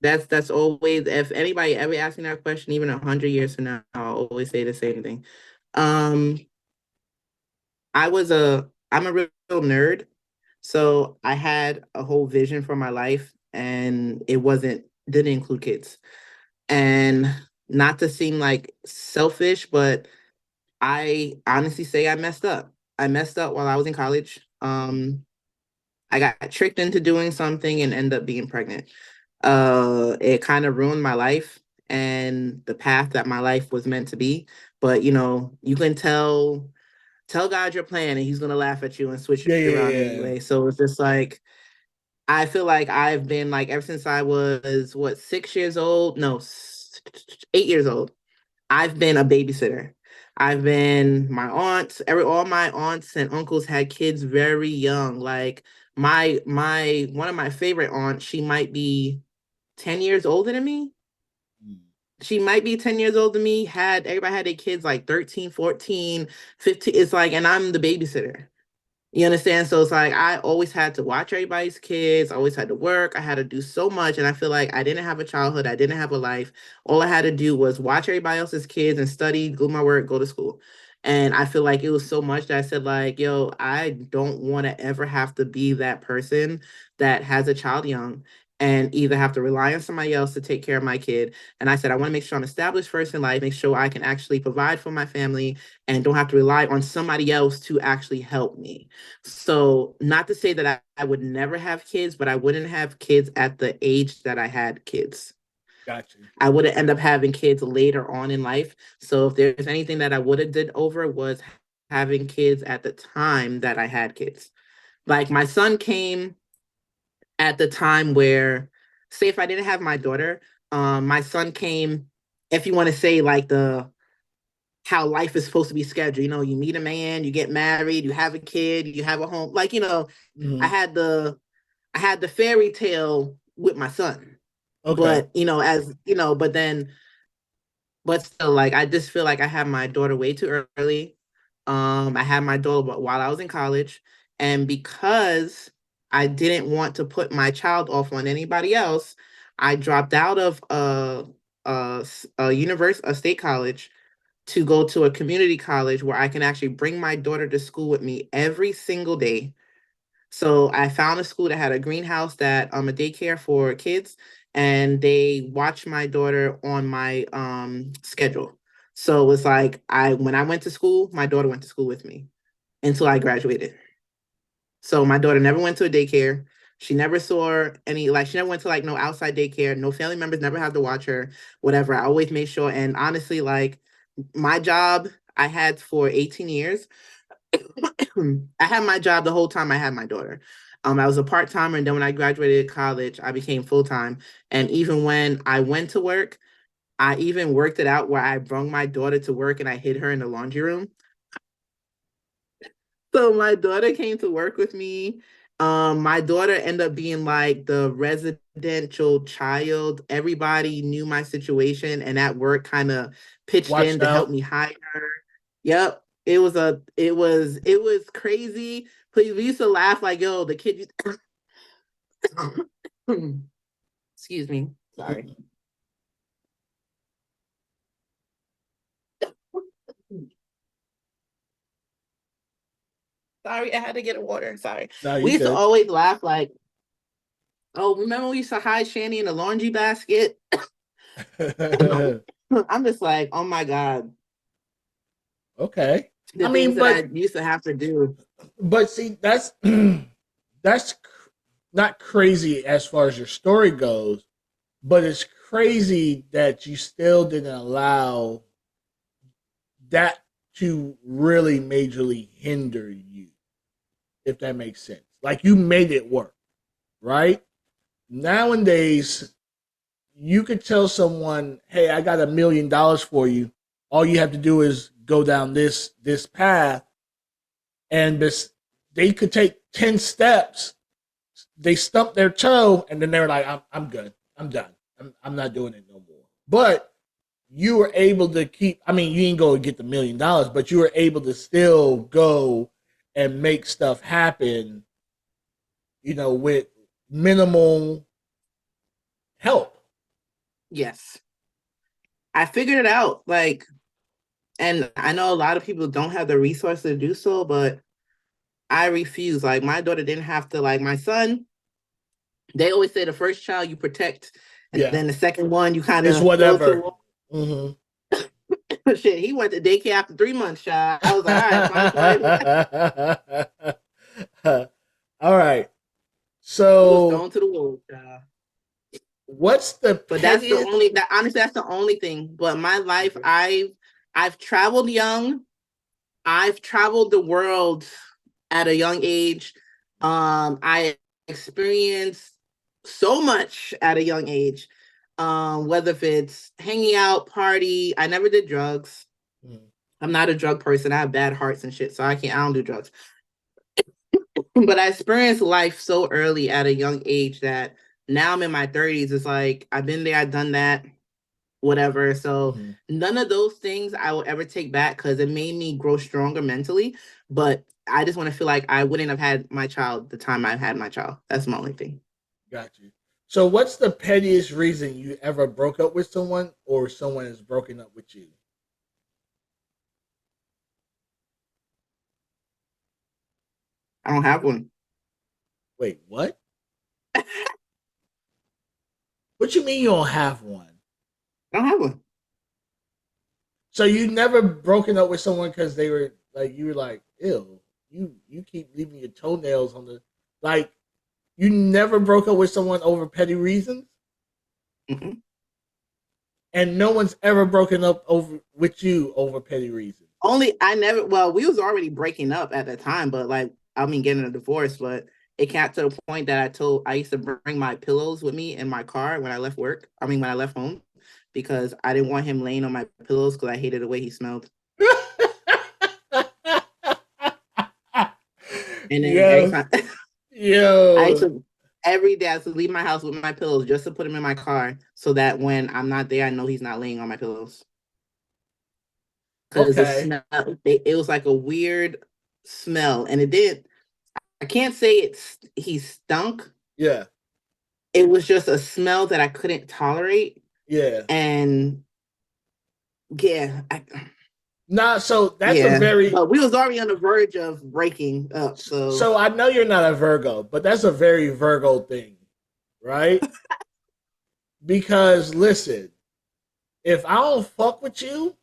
That's always, if anybody ever asks me that question, even 100 years from now, I'll always say the same thing. Um, I'm a real nerd, so I had a whole vision for my life, and didn't include kids. And not to seem like selfish, but I honestly say I messed up. I messed up while I was in college. I got tricked into doing something and ended up being pregnant. It kind of ruined my life and the path that my life was meant to be. But you can tell God your plan and he's gonna laugh at you and switch Yeah, it yeah, around yeah. anyway. So it's just like I feel like I've been like ever since I was what 6 years old, no, 8 years old. I've been a babysitter. I've been my aunts, all my aunts and uncles had kids very young. Like my one of my favorite aunts, she might be 10 years older than me. Mm. She might be 10 years older than me. Had everybody had their kids like 13, 14, 15. It's like, and I'm the babysitter. You understand? So it's like I always had to watch everybody's kids. I always had to work. I had to do so much. And I feel like I didn't have a childhood. I didn't have a life. All I had to do was watch everybody else's kids and study, do my work, go to school. And I feel like it was so much that I said, like, yo, I don't want to ever have to be that person that has a child young and either have to rely on somebody else to take care of my kid. And I said, I want to make sure I'm established first in life, make sure I can actually provide for my family and don't have to rely on somebody else to actually help me. So, not to say that I would never have kids, but I wouldn't have kids at the age that I had kids. Got you. I would end up having kids later on in life. So, if there's anything that I would have did over was having kids at the time that I had kids. Like my son came at the time where, say, if I didn't have my daughter, my son came. If you want to say like the how life is supposed to be scheduled. You know, you meet a man, you get married, you have a kid, you have a home. Like, I Hmm. had the fairy tale with my son. Okay. But, but still, like I just feel like I had my daughter way too early. I had my daughter while I was in college. And because I didn't want to put my child off on anybody else, I dropped out of a state college to go to a community college where I can actually bring my daughter to school with me every single day. So I found a school that had a greenhouse that a daycare for kids, and they watched my daughter on my schedule. So it was like I when I went to school, my daughter went to school with me until I graduated. So my daughter never went to a daycare. She never saw any, like, she never went to like no outside daycare. No family members never had to watch her, whatever. I always made sure. And honestly, like, my job I had for 18 years, I had my job the whole time I had my daughter. I was a part timer, and then when I graduated college, I became full time. And even when I went to work, I even worked it out where I brought my daughter to work and I hid her in the laundry room. So my daughter came to work with me. My daughter ended up being like the residential child. Everybody knew my situation, and at work kind of pitched in Watched to help out. me hire her. Yep. It was crazy. Please, we used to laugh like, yo, the kid excuse me. Sorry. Sorry, I had to get a water. Sorry. No, We you used to good. always laugh like, oh, remember we used to hide Shanny in the laundry basket? I'm just like, oh my God, Okay. the I things mean, that I used to have to do. but see, that's not crazy as far as your story goes, but it's crazy that you still didn't allow that to really majorly hinder you, if that makes sense. Like you made it work, right? Nowadays, you could tell someone, "Hey, I got $1 million for you. All you have to do is go down this path," and they could take 10 steps. They stump their toe, and then they're like, "I'm good. I'm done. I'm not doing it no more." But you were able to keep. I mean, you didn't go and get the $1 million, but you were able to still go and make stuff happen. With minimal help. Yes, I figured it out. Like, and I know a lot of people don't have the resources to do so, but I refuse. Like, my daughter didn't have to. Like, my son, they always say the first child you protect, and Yeah, then the second one you kind it's of throw to the whatever. wall. Hmm. Shit, he went to daycare after 3 months, child. I was like, all right, find somebody. All right. He was So, thrown to the wolves, child. what's the But that's the pettiest? only that honestly that's the only thing. But my life, Okay. I've traveled young. I've traveled the world at a young age. I experienced so much at a young age. Whether if it's hanging out, party. I never did drugs. Mm. I'm not a drug person. I have bad hearts and shit, so I don't do drugs. But I experienced life so early at a young age that now I'm in my 30s. It's like I've been there, I've done that, whatever. So Mm-hmm. none of those things I will ever take back because it made me grow stronger mentally. But I just want to feel like I wouldn't have had my child the time I had my child. That's my only thing. Got you. So, what's the pettiest reason you ever broke up with someone, or someone has broken up with you? I don't have one. Wait, what? What you mean you don't have one? I don't have one. So you never broken up with someone because they were like you were like, ew, you keep leaving your toenails on the like you never broke up with someone over petty reasons? Mm-mm. And no one's ever broken up over with you over petty reasons. Only I never. Well, we was already breaking up at the time, but like I mean, getting a divorce. But it got to the point that I used to bring my pillows with me in my car when I left work. I mean, when I left home, because I didn't want him laying on my pillows because I hated the way he smelled. And then every Yes. time I used Yo. to every day I used to leave my house with my pillows just to put him in my car so that when I'm not there, I know he's not laying on my pillows. Because the Okay. smell, it was like a weird smell, and it did. I can't say he stunk. Yeah. It was just a smell that I couldn't tolerate, Yeah. and yeah, Nah, so that's a yeah. very But we was already on the verge of breaking up, so so I know you're not a Virgo, but that's a very Virgo thing, right? Because listen, if I don't fuck with you,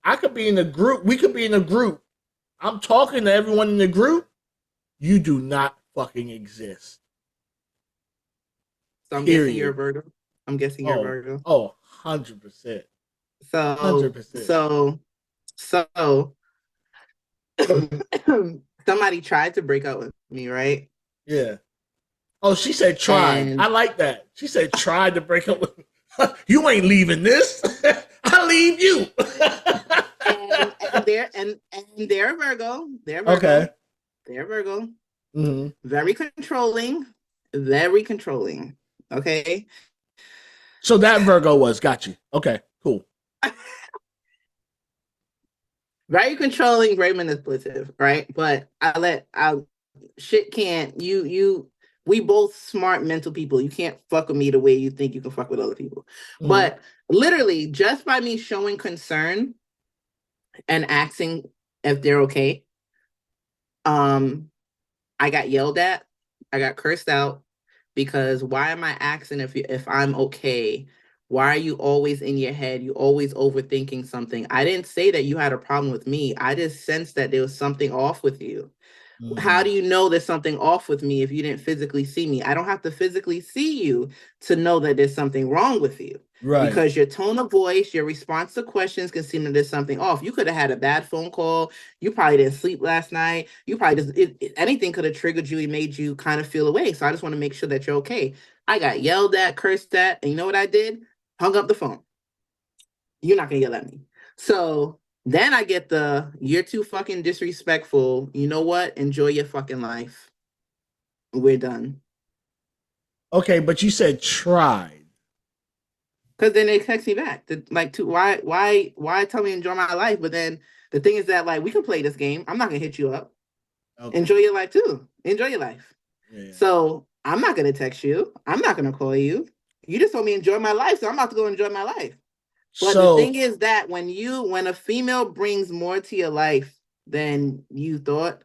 I could be in a group. We could be in a group. I'm talking to everyone in the group. You do not fucking exist. so I'm guessing you're a Period. Virgo. I'm guessing you're a Oh, Virgo. oh, 100%. So 100%. so somebody tried to break up with me, right? Yeah. Oh, she said tried. I And like that. She said tried to break up with me. You ain't leaving this. I leave you. and they're Virgo. They're Okay. Virgo. They're Virgo. Mm-hmm. Very controlling. Very controlling. Okay. So that Virgo was got you. Okay, cool. Very controlling, very manipulative, right? But I shit can't you we both smart mental people. You can't fuck with me the way you think you can fuck with other people. Mm-hmm. But literally, just by me showing concern and asking if they're okay, um, I got yelled at, I got cursed out because why am I asking if I'm okay? Why are you always in your head? You always overthinking something. I didn't say that you had a problem with me. I just sensed that there was something off with you. How Mm-hmm. do you know there's something off with me if you didn't physically see me? I don't have to physically see you to know that there's something wrong with you Right. because your tone of voice, your response to questions can seem that there's something off. You could have had a bad phone call. You probably didn't sleep last night. You probably just, anything could have triggered you and made you kind of feel away. So I just want to make sure that you're okay. I got yelled at, cursed at, and you know what I did? Hung up the phone. You're not going to yell at me. So then I get you're too fucking disrespectful. You know what? Enjoy your fucking life. We're done. Okay, but you said tried. Because then they text me back. Why tell me enjoy my life? But then the thing is that like we can play this game. I'm not gonna hit you up. Okay. Enjoy your life too. Enjoy your life. Yeah. So I'm not gonna text you. I'm not gonna call you. You just told me enjoy my life, so I'm about to go enjoy my life. But the thing So is that when a female brings more to your life than you thought,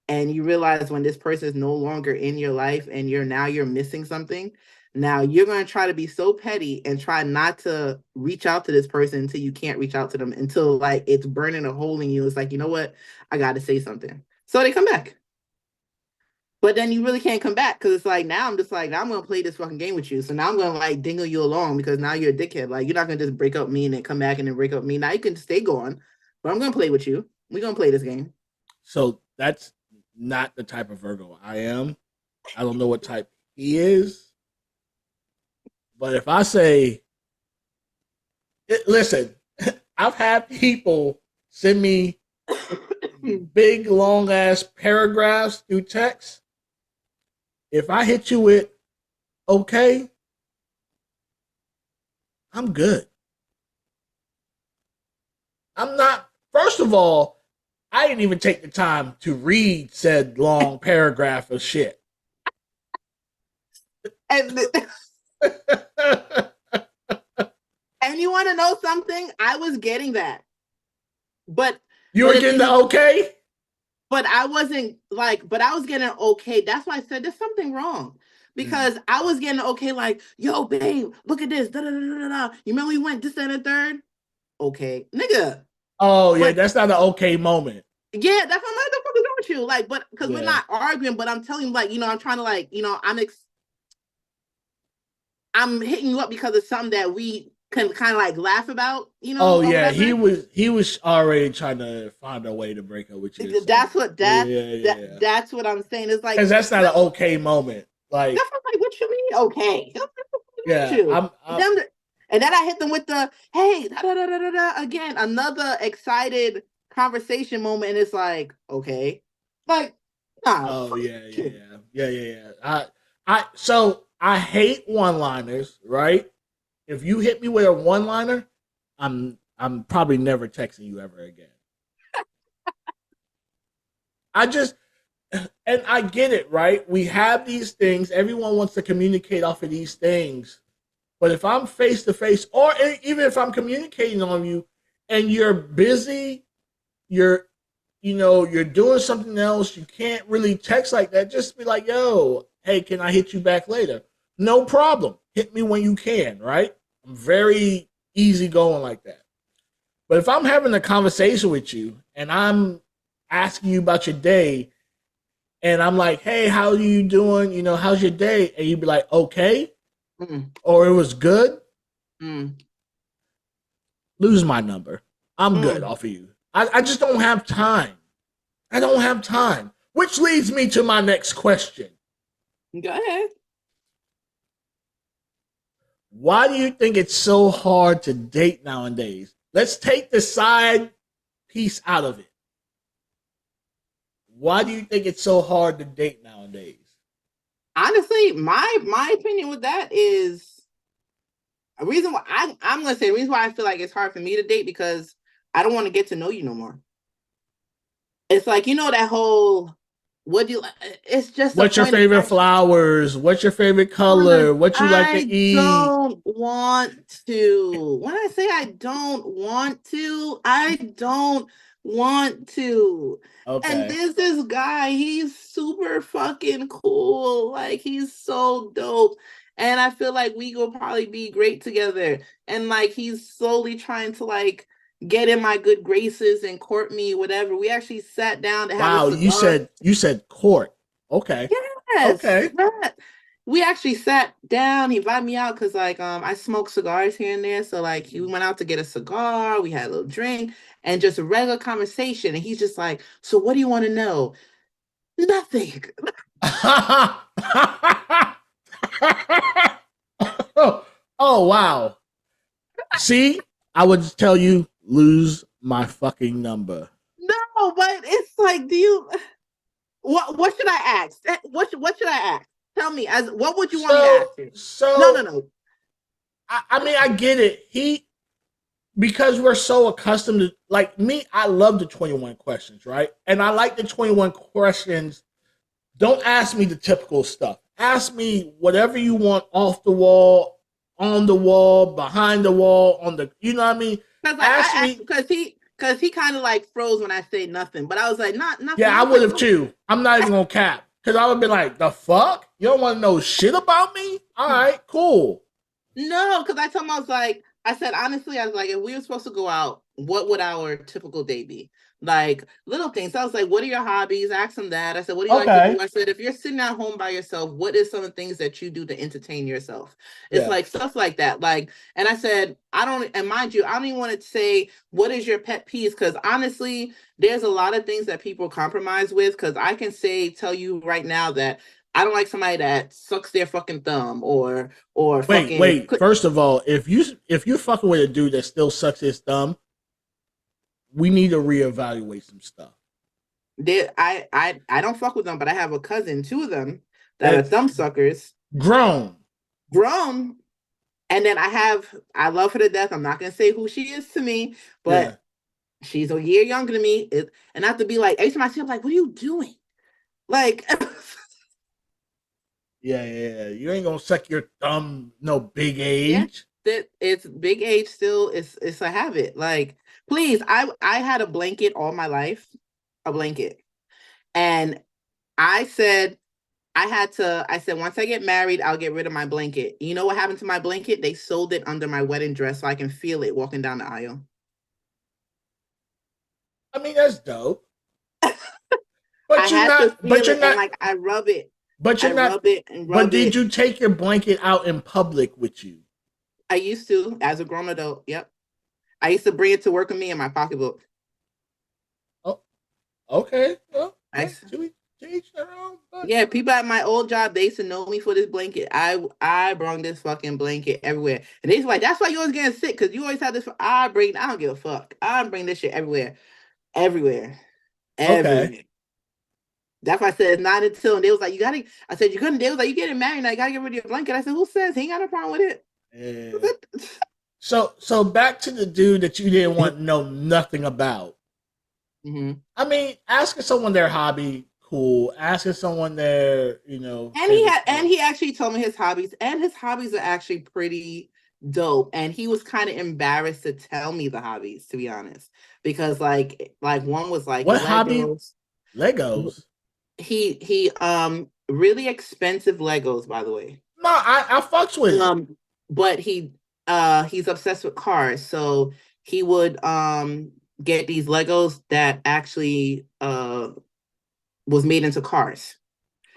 and you realize when this person is no longer in your life and you're missing something, now you're going to try to be so petty and try not to reach out to this person until you can't reach out to them until like it's burning a hole in you. It's like, you know what? I got to say something. So they come back. But then you really can't come back because it's like now I'm just like now I'm gonna play this fucking game with you. So now I'm gonna like dingle you along because now you're a dickhead. Like you're not gonna just break up me and then come back and then break up me. Now you can stay gone, but I'm gonna play with you. We're gonna play this game. so that's not the type of Virgo I am. I don't know what type he is. But if I say, listen, I've had people send me big, long ass paragraphs through text. If I hit you with okay, I'm good. I'm not, first of all, I didn't even take the time to read said long paragraph of shit. And and you want to know something? I was getting that, but You were getting the okay? but I wasn't like, but I was getting okay. That's why I said there's something wrong. Because I was getting okay, like, yo, babe, look at this. Da, da, da, da, da. You remember we went this and a third? Okay, nigga. Oh, yeah, that's not an okay moment. Yeah, that's what I'm like, the fuck is wrong with you? Like, but because we're not arguing, but I'm telling you, like, I'm trying to, like, I'm hitting you up because it's something that we can kind of like laugh about, Oh yeah, he was already trying to find a way to break up with you. That's what that's what I'm saying. It's like, because that's not an okay moment. Like, that's like, what you mean? Okay, yeah, and then I hit them with the hey, da, da, da, da, da, again, another excited conversation moment, and it's like, okay, like, nah. Oh yeah. So I hate one-liners, right? If you hit me with a one-liner, I'm probably never texting you ever again. And I get it, right? We have these things. Everyone wants to communicate off of these things. But if I'm face to face, or even if I'm communicating on you and you're busy, you're you're doing something else, you can't really text like that, just be like, yo, hey, can I hit you back later? No problem. Hit me when you can, right? I'm very easy going like that. But if I'm having a conversation with you and I'm asking you about your day and I'm like, hey, how are you doing? How's your day? And you'd be like, okay, or it was good. Lose my number. I'm good off of you. I just don't have time. I don't have time. Which leads me to my next question. Go ahead. Why do you think it's so hard to date nowadays? Let's take the side piece out of it. Why do you think it's so hard to date nowadays? Honestly, my opinion with that is a reason why I'm gonna say the reason why I feel like it's hard for me to date, because I don't want to get to know you no more. It's like, that whole, what do you, it's just, what's your favorite flowers? What's your favorite color? What you like to eat? I don't want to. When I say I don't want to, I don't want to. Okay. And there's this guy, he's super fucking cool. Like, he's so dope. And I feel like we will probably be great together. And like, he's slowly trying to like get in my good graces and court me, whatever. We actually sat down to have a cigar. You said court. Okay. Yes. Okay. We actually sat down. He invited me out because like I smoke cigars here and there. So like we went out to get a cigar. We had a little drink and just a regular conversation. And he's just like, so what do you want to know? Nothing. Oh wow. See, I would tell you, lose my fucking number. No, but it's like, do you what should I ask? What should I ask? Tell me, as what would you want me to ask? No. I mean, I get it. Because we're so accustomed to, like me, I love the 21 questions, right? And I like the 21 questions. Don't ask me the typical stuff. Ask me whatever you want, off the wall, on the wall, behind the wall, on the, you know what I mean? Because he kind of like froze when I say nothing, but I was like, nothing. Yeah, I would have too. I'm not even gonna cap, because I would be like, the fuck? You don't want to know shit about me? All right, cool. No, because I told him, I said, honestly, I was like, if we were supposed to go out, what would our typical day be? Like little things. So I was like, what are your hobbies? I asked him that. I said, what do you like to do? I said, if you're sitting at home by yourself, what is some of the things that you do to entertain yourself? It's like stuff like that. Like, and I said, and mind you, I don't even want to say, what is your pet peeves? Because honestly, there's a lot of things that people compromise with. Because I can tell you right now that I don't like somebody that sucks their fucking thumb or Wait, fucking. wait. First of all, if you're fucking with a dude that still sucks his thumb, we need to reevaluate some stuff. I don't fuck with them, but I have a cousin, two of them that are That's thumb suckers, grown. grown. And then I love her to death. I'm not gonna say who she is to me, Yeah. but she's a year younger than me. And I have to be like, every time I see her, I'm like, what are you doing? Like, Yeah. You ain't gonna suck your thumb no big yeah, age. that it's big age still. It's a habit. Like, please, I had a blanket all my life, a blanket, and I said I said, once I get married, I'll get rid of my blanket. You know what happened to my blanket? They sold it under my wedding dress so I can feel it walking down the aisle. I mean, that's dope. I But you're had to not. But feel you're it and not. like I rub it. But I you're not. rub it and But rub did it. you take your blanket out in public with you? I used to as a grown adult. Yep. I used to bring it to work with me in my pocketbook. Oh, okay. Well, I, to each their own. But yeah, people at my old job, they used to know me for this blanket. I brought this fucking blanket everywhere. And they was like, that's why you always getting sick, because you always have this. I don't give a fuck. I bring this shit everywhere. Everywhere. okay. Everywhere. That's why I said it's not until, and they was like, I said, you couldn't, they was like, you getting married now, you gotta get rid of your blanket. I said, who says? He ain't got a problem with it. Yeah. So back to the dude that you didn't want to know nothing about. Mm-hmm. I mean, asking someone their hobby, cool. Asking someone their, And he actually told me his hobbies, and his hobbies are actually pretty dope. And he was kind of embarrassed to tell me the hobbies, to be honest, because like one was like what hobby? Legos. Legos. He really expensive Legos, by the way. No, I fucks with it. But he's obsessed with cars, so he would get these Legos that actually was made into cars.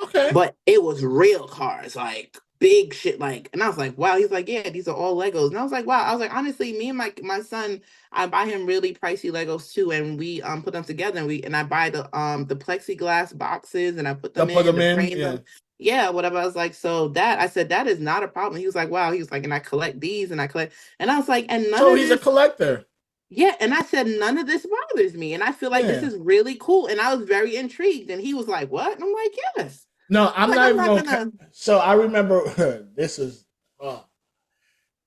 Okay. But it was real cars, like big shit, like, and I was like, wow. He's like, yeah, these are all Legos. And I was like, wow. I was like, honestly, me and my son, I buy him really pricey Legos too, and we put them together, and I buy the plexiglass boxes, and I put them Put in them to in. frame Yeah. them. Yeah, whatever. I was like, so that I said that is not a problem. He was like, wow. He was like, and I collect these, and I collect, and I was like, and none So of he's a this. collector. Yeah, and I said none of this bothers me, and I feel like this Yeah. is really cool, and I was very intrigued, and he was like, what? And I'm like, yes. No, I'm Like, not I'm even not gonna. gonna. So I remember this is.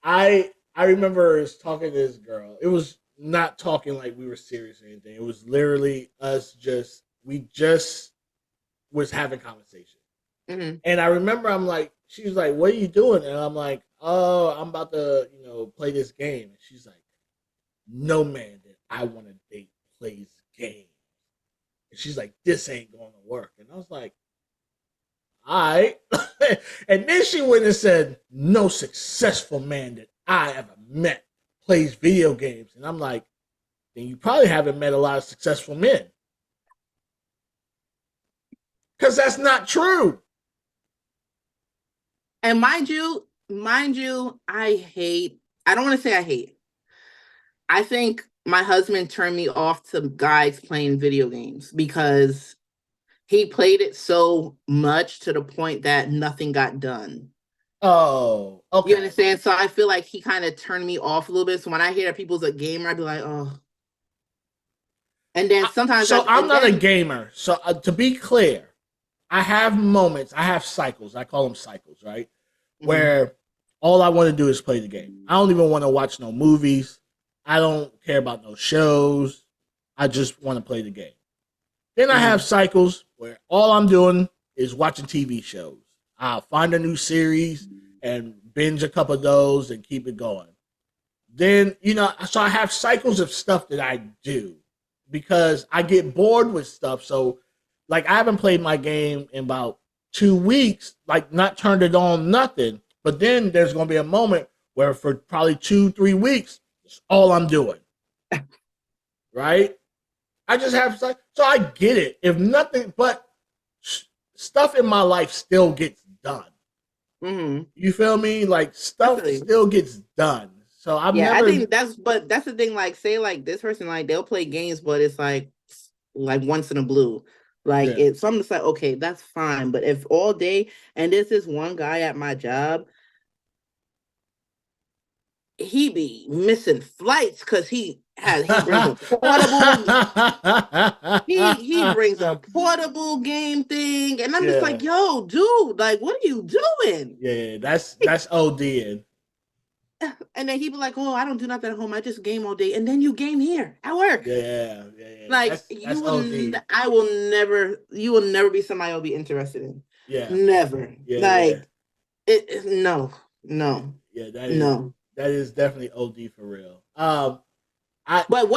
I remember us talking to this girl. It was not talking like we were serious or anything. It was literally us just was having conversation. Mm-hmm. And I remember I'm like, she was like, "What are you doing?" And I'm like, "Oh, I'm about to, play this game." And she's like, "No man that I want to date plays games." And she's like, "This ain't going to work." And I was like, "All right." And then she went and said, "No successful man that I ever met plays video games." And I'm like, "Then you probably haven't met a lot of successful men." Because that's not true. And mind you, I don't want to say I hate. I think my husband turned me off to guys playing video games because he played it so much to the point that nothing got done. Oh, okay. You understand? So I feel like he kind of turned me off a little bit. So when I hear that people's a gamer, I'd be like, oh. And then sometimes I'm not a gamer. So to be clear, I have moments, I have cycles. I call them cycles, right? Mm-hmm. Where all I want to do is play the game. I don't even want to watch no movies. I don't care about no shows. I just want to play the game. Then I have cycles where all I'm doing is watching TV shows. I'll find a new series and binge a couple of those and keep it going. Then, so I have cycles of stuff that I do because I get bored with stuff. So, like, I haven't played my game in about 2 weeks, like, not turned it on, nothing. But then there's going to be a moment where for probably 2-3 weeks, it's all I'm doing. Right? I just have, so I get it. If nothing but stuff in my life still gets done. Mm-hmm. You feel me? Like, stuff still gets done. So I think that's the thing. Like, say like this person, like they'll play games, but it's like once in a blue. Like Yeah. if something's like, okay, that's fine. But if all day, and there's this one guy at my job, he be missing flights because he brings a portable he brings a portable game thing, and I'm just Yeah. like, yo, dude, like, what are you doing? Yeah, that's ODing. And then he be like, oh, I don't do nothing at home. I just game all day. And then you game here at work. Yeah. Like That's OD. I will never, you will never be somebody I'll be interested in. Yeah. Never. Yeah. Like no, no, Yeah, no. that is definitely OD for real. I But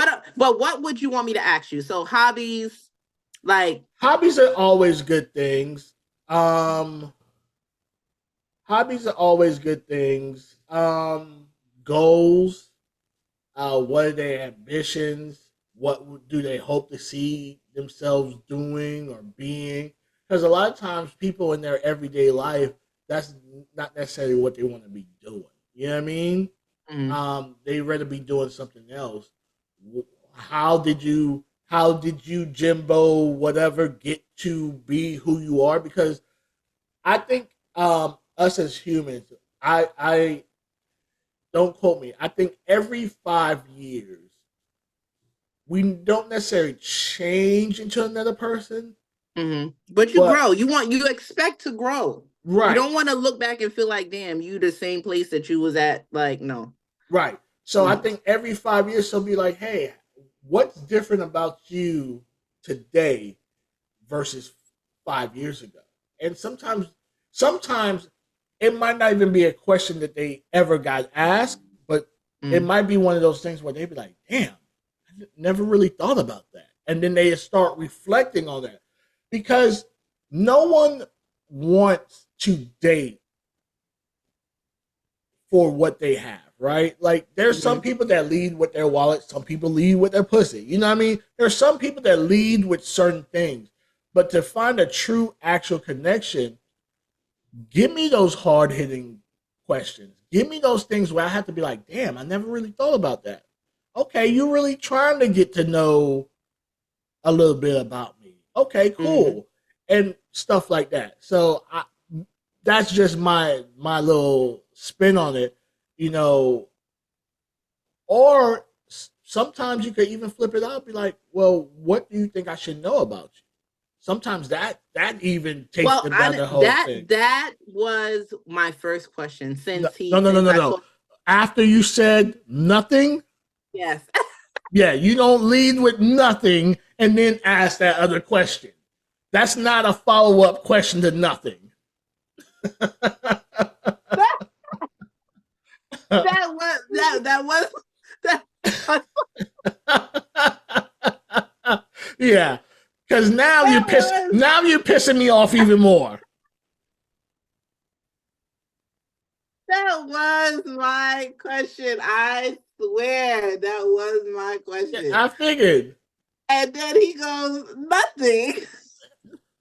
what would you want me to ask you? So hobbies, like hobbies are always good things. Um Hobbies are always good things. Goals. What are their ambitions? What do they hope to see themselves doing or being? Because a lot of times, people in their everyday life, that's not necessarily what they want to be doing. You know what I mean? mm, They rather be doing something else. How did you? How did you, Jimbo, whatever, get to be who you are? Because I think us as humans, I don't quote me. I think every 5 years we don't necessarily change into another person, but you but grow. You expect to grow. You right, don't want to look back and feel like, damn, you the same place that you was at. Like, no, right. So I no. think every 5 years she'll be like, hey, what's different about you today versus 5 years ago? And sometimes it might not even be a question that they ever got asked, but it Mm. might be one of those things where they'd be like, damn, never really thought about that. And then they start reflecting on that because no one wants to date for what they have, right? Like there's some Mhm. people that lead with their wallet, some people lead with their pussy. You know what I mean? There's some people that lead with certain things. But to find a true actual connection, give me those hard hitting questions. Give me those things where I have to be like, damn, I never really thought about that. Okay, you're really trying to get to know a little bit about me. Okay, Mhm. cool. And stuff like that. So that's just my little spin on it, you know. Or sometimes you could even flip it out, be like, well, what do you think I should know about you? Sometimes that even takes Well, them down the whole that thing. that was my first question No, since no, he no, no, since no, I no. told After you said nothing, yes. yeah, you don't lead with nothing and then ask that other question. That's not a follow up question to nothing. that that was that Yeah, because that was now you're pissing me off even more. that was my question. I swear that was my Yeah, question. I figured. And then he goes, nothing.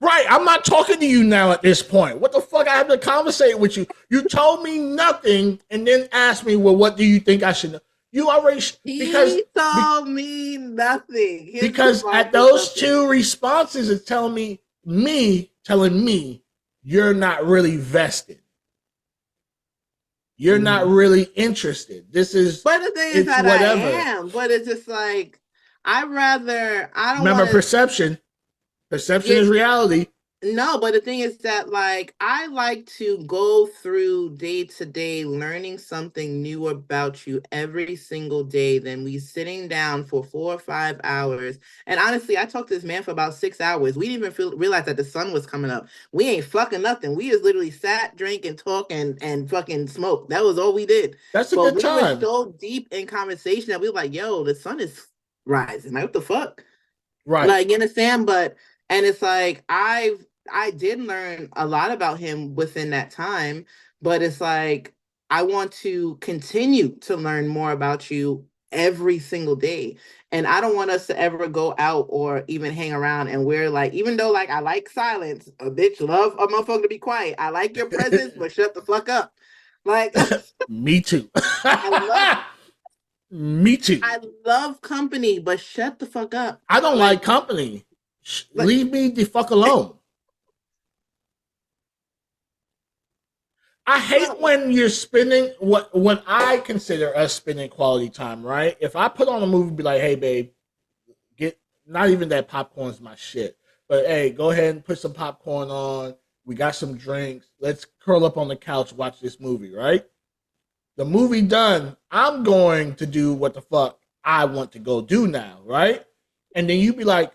Right, I'm not talking to you now at this point. What the fuck? I have to conversate with you. You told me nothing, and then asked me, "Well, what do you think I should know?" You already because He told me nothing. His because response at was those nothing. two responses, it's telling me you're not really vested. You're not Mhm. really interested. But the thing is It's that I whatever. am. But it's just like I don't Remember want to. perception. Perception Yeah, is reality. no, but the thing is that like I like to go through day to day learning something new about you every single day. Then we sitting down for 4 or 5 hours. And honestly, I talked to this man for about 6 hours. We didn't even realize that the sun was coming up. We ain't fucking nothing. We just literally sat, drank, and talk and fucking smoke. That was all we did. That's a But good we were time. so deep in conversation that we were like, yo, the sun is rising. Like, what the fuck? Right. Like, you understand? But and it's like I did learn a lot about him within that time, but it's like I want to continue to learn more about you every single day. And I don't want us to ever go out or even hang around and we're like, even though like I like silence, a bitch love a motherfucker to be quiet. I like your presence, but shut the fuck up. Like Me too. I love Me too. I love company, but shut the fuck up. I don't like Like company. Leave me the fuck alone. I hate when you're spending what I consider us spending quality time, right? If I put on a movie, be like, hey, babe, get not even that popcorn's my shit, but hey, go ahead and put some popcorn on. We got some drinks. Let's curl up on the couch, watch this movie, right? The movie done, I'm going to do what the fuck I want to go do now, right? And then you be like,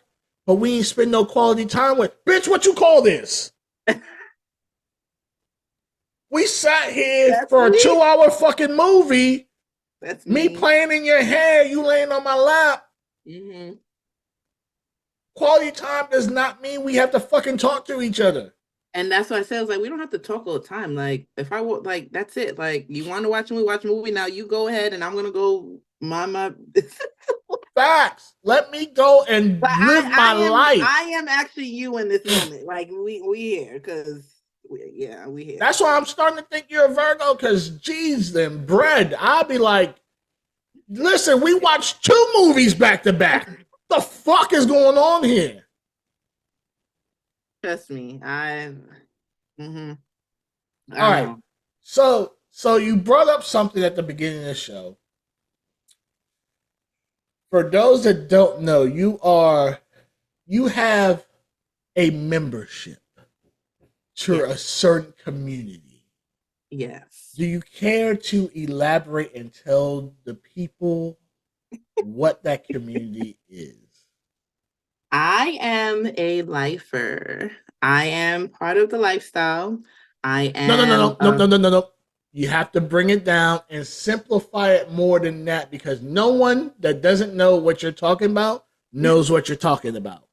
but we ain't spend no quality time with, bitch, what you call this? We sat here That's for a me. 2-hour fucking movie. That's me playing in your hair, you laying on my lap. Mm-hmm. Quality time does not mean we have to fucking talk to each other. And that's why I said, I was like, we don't have to talk all the time. Like, if I want, like, that's it. Like, you want to watch a movie, watch a movie. Now you go ahead, and I'm gonna go mind my. Facts. Let me go and But live my life. I am actually you in this moment. Like, we here because we here. That's why I'm starting to think you're a Virgo. Because geez, then bread. I'll be like, listen, we watched 2 movies back to back. What the fuck is going on here? Trust me, All right. So you brought up something at the beginning of the show. For those that don't know, you have a membership to a certain community. Yes. Do you care to elaborate and tell the people what that community is? I am a lifer. I am part of the lifestyle. I am No. You have to bring it down and simplify it more than that because no one that doesn't know what you're talking about knows what you're talking about.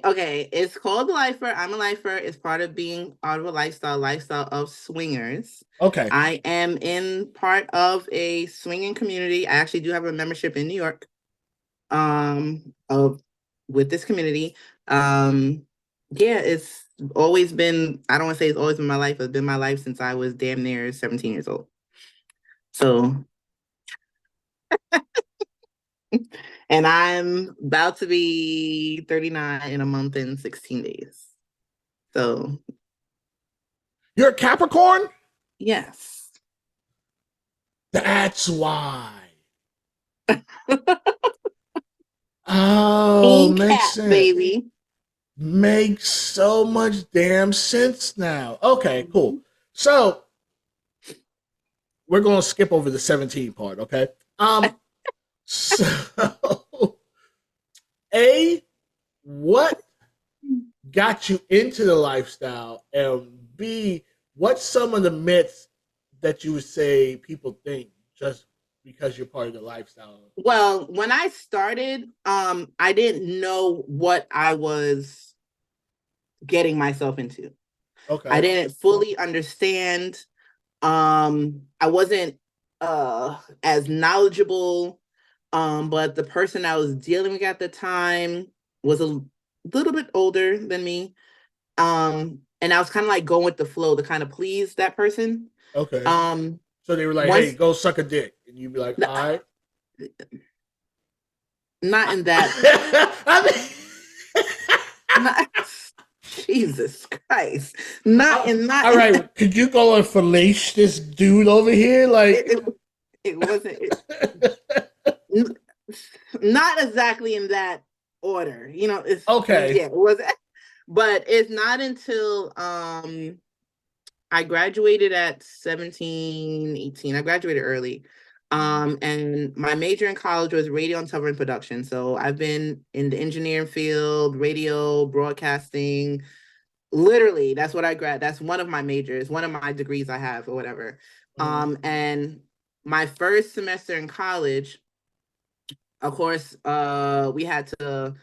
It's called the lifer. I'm a lifer. It's part of being out of a lifestyle of swingers. Okay. I am in part of a swinging community. I actually do have a membership in New York. Of with this community. It's always been, I don't want to say it's always been my life, it's been my life since I was damn near 17 years old. So and I'm about to be 39 in a month and 16 days. So you're a Capricorn? Yes. That's why. Oh, makes sense. Baby. Makes so much damn sense now. Okay, cool. So we're gonna skip over the 17 part, okay? So what got you into the lifestyle? And B, what's some of the myths that you would say people think just because you're part of the lifestyle? Well, when I started, I didn't know what I was getting myself into. Okay. I didn't fully understand. I wasn't as knowledgeable, but the person I was dealing with at the time was a little bit older than me. And I was kind of like going with the flow to kind of please that person. Okay. So they were like, hey, go suck a dick. And you'd be like, all right. Not in that. Jesus Christ. Not. All right. Could you go and fillet this dude over here? Like it wasn't. Not exactly in that order. You know, it's okay. Yeah, it was. But it's not until I graduated at 17, 18. I graduated early. And my major in college was radio and television production. So I've been in the engineering field, radio, broadcasting. Literally, that's what I that's one of my majors, one of my degrees I have or whatever. And my first semester in college, of course, we had to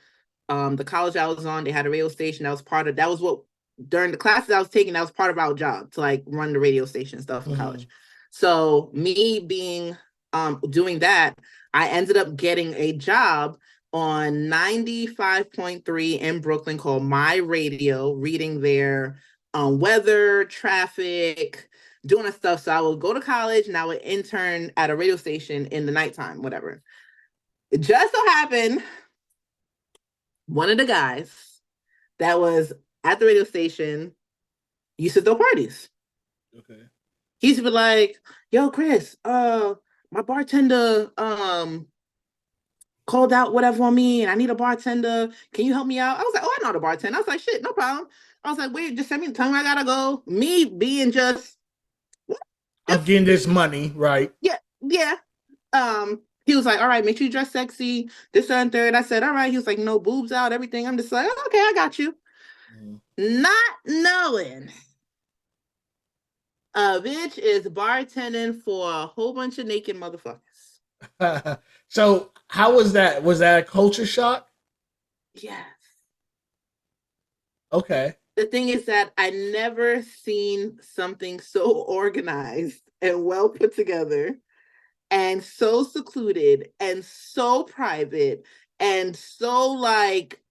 the college I was on, they had a radio station. That was what during the classes I was taking, that was part of our job to like run the radio station stuff in college. So me being doing that, I ended up getting a job on 95.3 in Brooklyn called My Radio, reading their weather, traffic, doing that stuff. So I would go to college and I would intern at a radio station in the nighttime, whatever. It just so happened one of the guys that was at the radio station used to throw parties. Okay. He used to be like, yo, Chris, my bartender called out whatever on me and I need a bartender. Can you help me out? I was like, oh, I know the bartender. I was like, shit, no problem. I was like, wait, just send me the time I gotta go. Me being just I'm getting this money, right? yeah, yeah. He was like, all right, make sure you dress sexy, this and third. I said, all right. He was like, no boobs out, everything. I'm just like, oh, okay, I got you. Mm. Not knowing a bitch is bartending for a whole bunch of naked motherfuckers. So how was that? Was that a culture shock? Yes. Okay. The thing is that I never seen something so organized and well put together and so secluded and so private and so like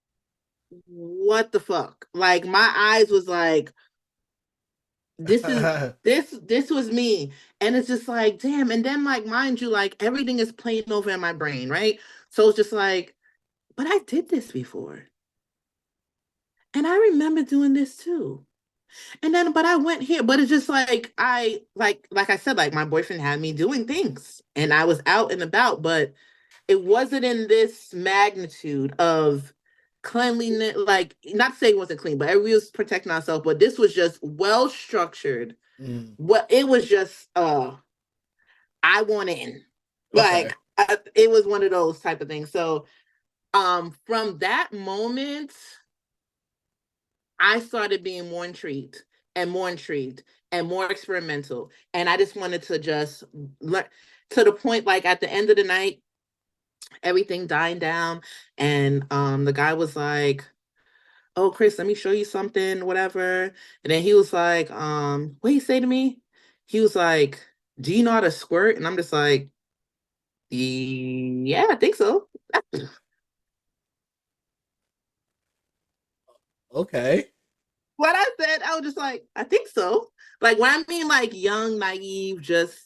what the fuck? Like my eyes was like, this is this was me. And it's just like, damn. And then like mind you, like everything is playing over in my brain, right? So it's just like, but I did this before. And I remember doing this too. And then but I went here, but it's just like I like I said, like my boyfriend had me doing things and I was out and about, but it wasn't in this magnitude of cleanliness, like not to say it wasn't clean, but everybody was protecting ourselves, but this was just well structured. Mm. Well, it was just I want in. Okay. Like it was one of those type of things. So from that moment I started being more intrigued and more intrigued and more experimental. And I just wanted to just learn to the point, like at the end of the night, everything dying down. And the guy was like, oh, Chris, let me show you something, whatever. And then he was like, what he say to me? He was like, do you know how to squirt? And I'm just like, yeah, I think so. Okay. What I said, I was just like, I think so. Like when I mean like young, naive, just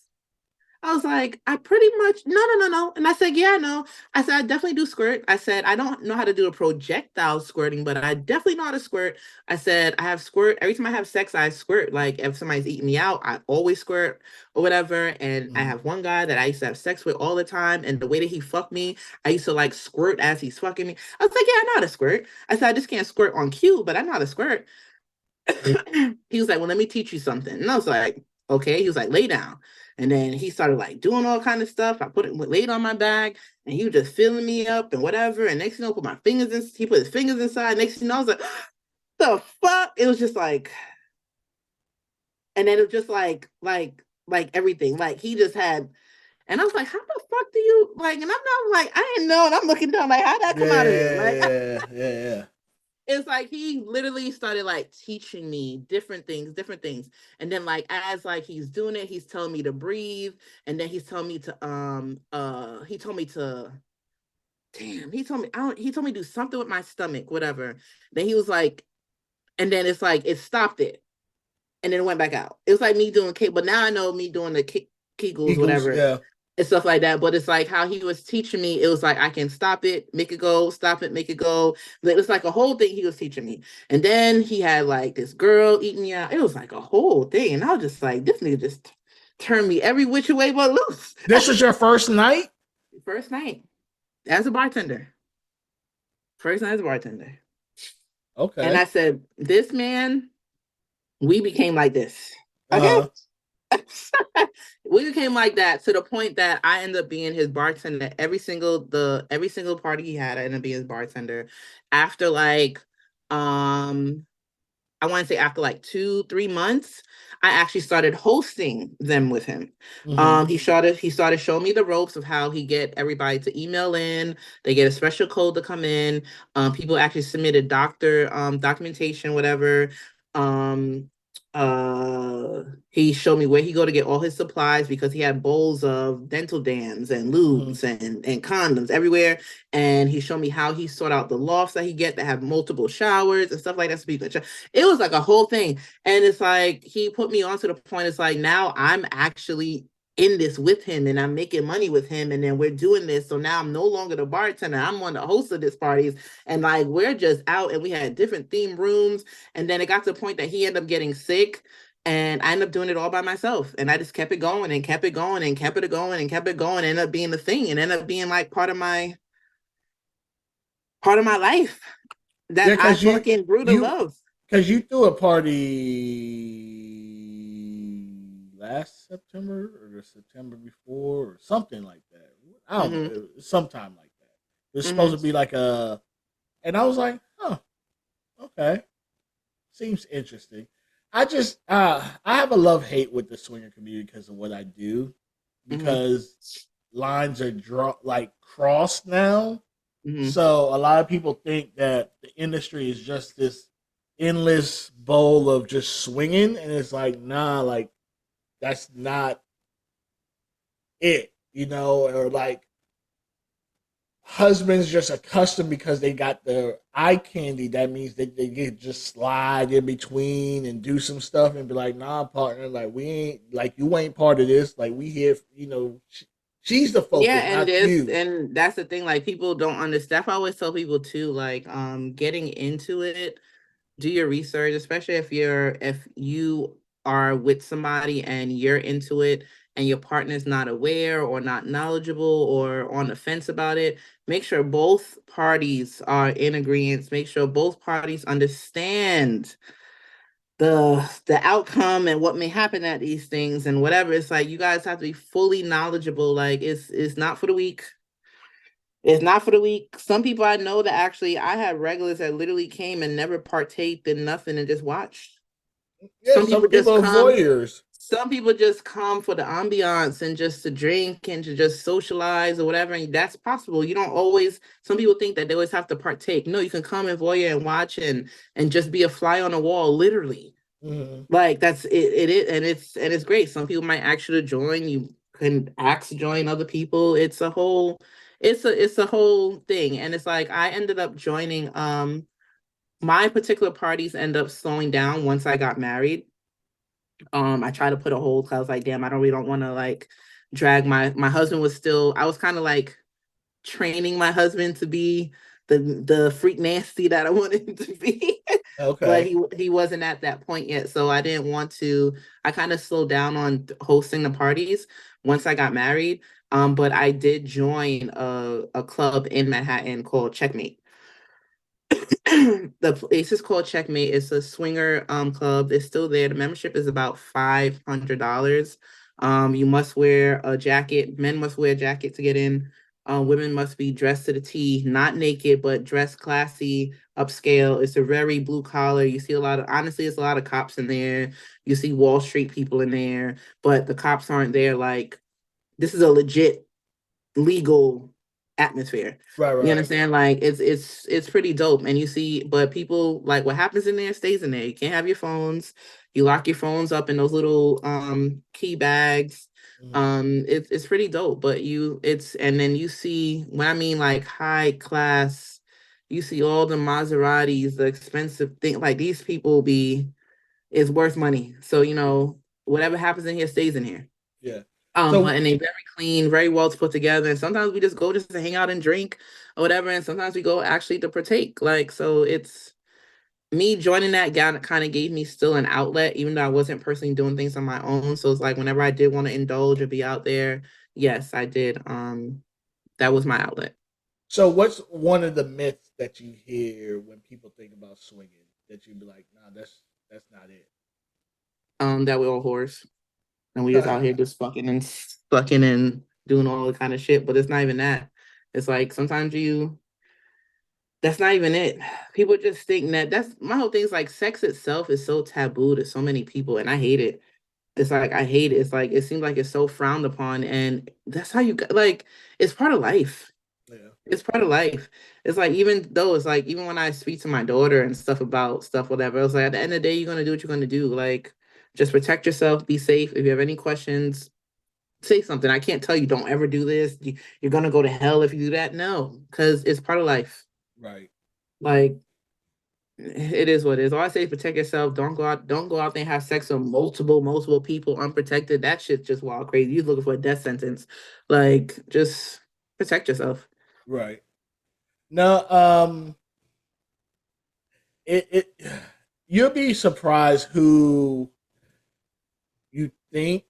I was like, I pretty much no. And I said, yeah, I know. I said, I definitely do squirt. I said, I don't know how to do a projectile squirting, but I definitely know how to squirt. I said, I have squirt. Every time I have sex, I squirt. Like if somebody's eating me out, I always squirt or whatever. And I Mm. have one guy that I used to have sex with all the time. And the way that he fucked me, I used to like squirt as he's fucking me. I was like, yeah, I know how to squirt. I said, I just can't squirt on cue, but I know how to squirt. He was like, well, let me teach you something. And I was like, okay. He was like, lay down. And then he started like doing all kind of stuff. I put it laid on my back and he was just filling me up and whatever. And next thing you know, put my fingers in, he put his fingers inside. Next thing you know, I was like, the fuck? It was just like, and then it was just like everything. Like he just had, and I was like, how the fuck do you like? And I'm not like, I didn't know. And I'm looking down like, how'd that come out of there? Like Yeah. it's like he literally started like teaching me different things. And then like as like he's doing it, he's telling me to breathe. And then he's telling me to he told me to damn, he told me I don't he told me to do something with my stomach, whatever. Then he was like, and then it's like it stopped it. And then it went back out. It was like me doing but now I know me doing the Kegels, Eagles. whatever Yeah. and stuff like that. But it's like how he was teaching me. It was like I can stop it, make it go, stop it, make it go. It was like a whole thing he was teaching me. And then he had like this girl eating me out. It was like a whole thing. And I was just like, this nigga just turned me every which way but loose. This was your first night? First night as a bartender. First night as a bartender. And Okay. I said, this man, we became like this. Okay. Uh-huh. We became like that to the point that I ended up being his bartender every single party he had. I ended up being his bartender after like I want to say after like 2-3 months, I actually started hosting them with him. Mm-hmm. He started showing me the ropes of how he get everybody to email in. They get a special code to come in. People actually submitted documentation, whatever. Um, he showed me where he go to get all his supplies because he had bowls of dental dams and Mm-hmm. lubes and condoms everywhere. And he showed me how he sort out the lofts that he get that have multiple showers and stuff like that. It was like a whole thing. And it's like he put me on to the point. It's like now I'm actually in this with him and I'm making money with him and then we're doing this. So now I'm no longer the bartender. I'm one of the hosts of this parties. And like we're just out and we had different theme rooms. And then it got to the point that he ended up getting sick. And I ended up doing it all by myself. And I just kept it going and kept it going and kept it going and kept it going. And ended up being the thing and ended up being like part of my life Yeah, that I because fucking grew to you love. because you threw a party last September or the September before or something like that. I don't know. Mm-hmm. It was sometime like that. It was supposed Mm-hmm. to be like a, and I was like, huh, okay, seems interesting. I have a love hate with the swinger community because of what I do, Mm-hmm. because lines are like crossed now. Mm-hmm. So a lot of people think that the industry is just this endless bowl of just swinging, and it's like, nah, like that's not it, or like husbands just accustomed because they got the eye candy. That means that they get just slide in between and do some stuff and be like, nah, partner, like we ain't, like you ain't part of this. Like we here, she's the Yeah, focus, and not this you. and that's the thing, like people don't understand. I always tell people too, like getting into it, do your research, especially if you are with somebody and you're into it and your partner's not aware or not knowledgeable or on the fence about it. Make sure both parties are in agreement. Make sure both parties understand the outcome and what may happen at these things and whatever. It's like you guys have to be fully knowledgeable. Like it's not for the weak. It's not for the weak. Some people I know that actually I had regulars that literally came and never partaked in nothing and just watched. Yeah, Some some people just people are come. voyeurs. Some people just come for the ambiance and just to drink and to just socialize or whatever. And that's possible. You don't always. Some people think that they always have to partake. No, you can come and voyeur and watch and just be a fly on the wall, literally. Hmm. Like that's it. It is, and it's great. Some people might ask you to join. You can ask to join other people. It's a whole thing. And it's like I ended up joining. My particular parties end up slowing down once I got married. I tried to put a hold because I was like, damn, I don't really don't want to like drag my husband was still. I was kind of like training my husband to be the freak nasty that I wanted him to be. But Okay. he wasn't at that point yet. So I didn't want to, I kind of slowed down on hosting the parties once I got married. But I did join a club in Manhattan called Checkmate. The place is called Checkmate. It's a swinger club. It's still there. The membership is about $500. You must wear a jacket. Men must wear a jacket to get in. Women must be dressed to the T, not naked, but dressed classy, upscale. It's a very blue collar. You see a lot of, honestly, it's a lot of cops in there. You see Wall Street people in there, but the cops aren't there. Like, this is a legit legal atmosphere. Right, You right. understand? Like it's pretty dope. And you see, but people like what happens in there stays in there. You can't have your phones. You lock your phones up in those little key bags. Mhm. It's pretty dope. But it's and then you see when I mean like high class, you see all the Maseratis, the expensive thing. Like these people be is worth money. So whatever happens in here stays in here. Yeah. But So and they very clean, very well put together. And sometimes we just go just to hang out and drink or whatever. And sometimes we go actually to partake. Like, so it's me joining that guy kind of gave me still an outlet, even though I wasn't personally doing things on my own. So it's like whenever I did want to indulge or be out there, yes, I did. That was my outlet. so what's one of the myths that you hear when people think about swinging that you'd be like, nah, that's not it. That we all whores and we just out here just fucking and sucking and doing all the kind of shit. But it's not even that. It's like sometimes that's not even it. People just think that that's my whole thing is like sex itself is so taboo to so many people, and I hate it. It's like I hate it. It's like it seems like it's so frowned upon, and that's how like it's part of life. Yeah. It's part of life. It's like even though it's like even when I speak to my daughter and stuff about stuff, whatever, it's like at the end of the day, you're gonna do what you're gonna do. Like just protect yourself, be safe. If you have any questions, say something. I can't tell you don't ever do this. You're gonna go to hell if you do that. No, because it's part of life. Right. Like It is what it is. All I say is protect yourself. Don't go out there and have sex with multiple people unprotected. That shit's just wild crazy. You're looking for a death sentence. Like, just protect yourself. Right. No, it you'll be surprised who you think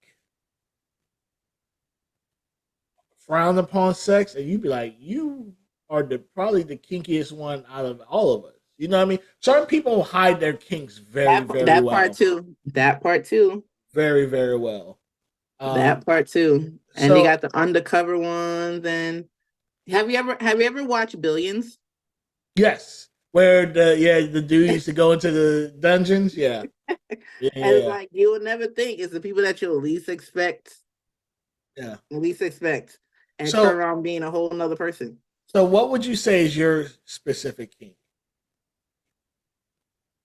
frown upon sex, and you'd be like, you are probably the kinkiest one out of all of us. You know what I mean? Certain people hide their kinks very, very That part well, too. That part too. very, very well. That part too. And they So got the undercover ones. And have you ever watched Billions? yes, where the dude used to go into the dungeons. Yeah, yeah, And it's yeah, like you will never think it's the people that you'll yeah. least expect, and turn So around being a whole nother person. so what would you say is your specific kink?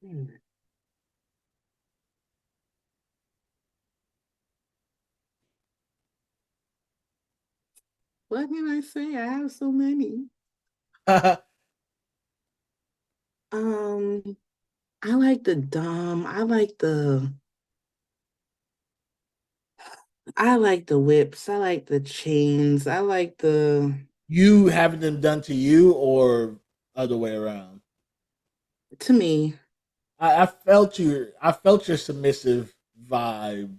Hmm. What can I say? I have so many. Um, I like the dom. I like the whips. I like the chains. I like the You having them done to you or other way around? to me, I felt you. I felt your submissive vibe.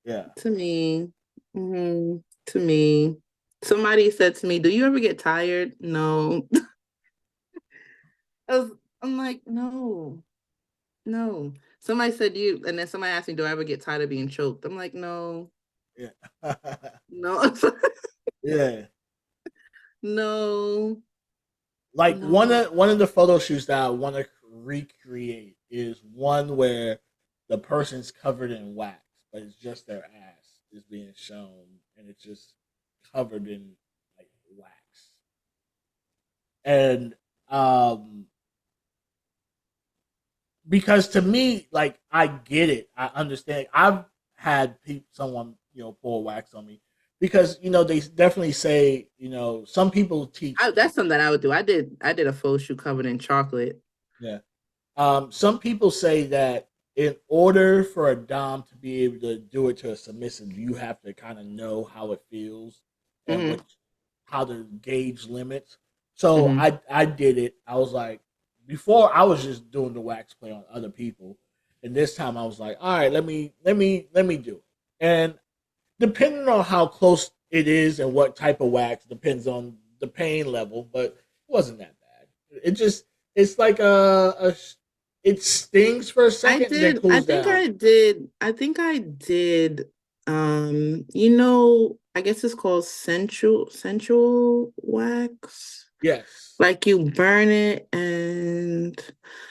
Yeah. to me, to me. Somebody said to me, "Do you ever get tired?" No. I was, I'm like, no, no. Somebody said you, and then somebody asked me, "Do I ever get tired of being choked?" I'm like, no, Yeah. no, Yeah. no, Like no. one of the photo shoots that I want to recreate is one where the person's covered in wax, but it's just their ass is being shown, and it's just covered in like wax. And um, because to me, like I get it, I understand. I've had someone pour wax on me because they definitely say some people teach. That's something that I would do. I did a photo shoot covered in chocolate. Yeah. Some people say that in order for a dom to be able to do it to a submissive, you have to kind of know how it feels and Hmm. how to gauge limits. So Hmm. I did it. I was like, before I was just doing the wax play on other people, and this time I was like, all right, let me do it. And depending on how close it is and what type of wax depends on the pain level, but it wasn't that bad. It's like it stings for a I second and then did. I cools think down. I did. I think I did. I guess it's called sensual wax. Yes. Like you burn it, and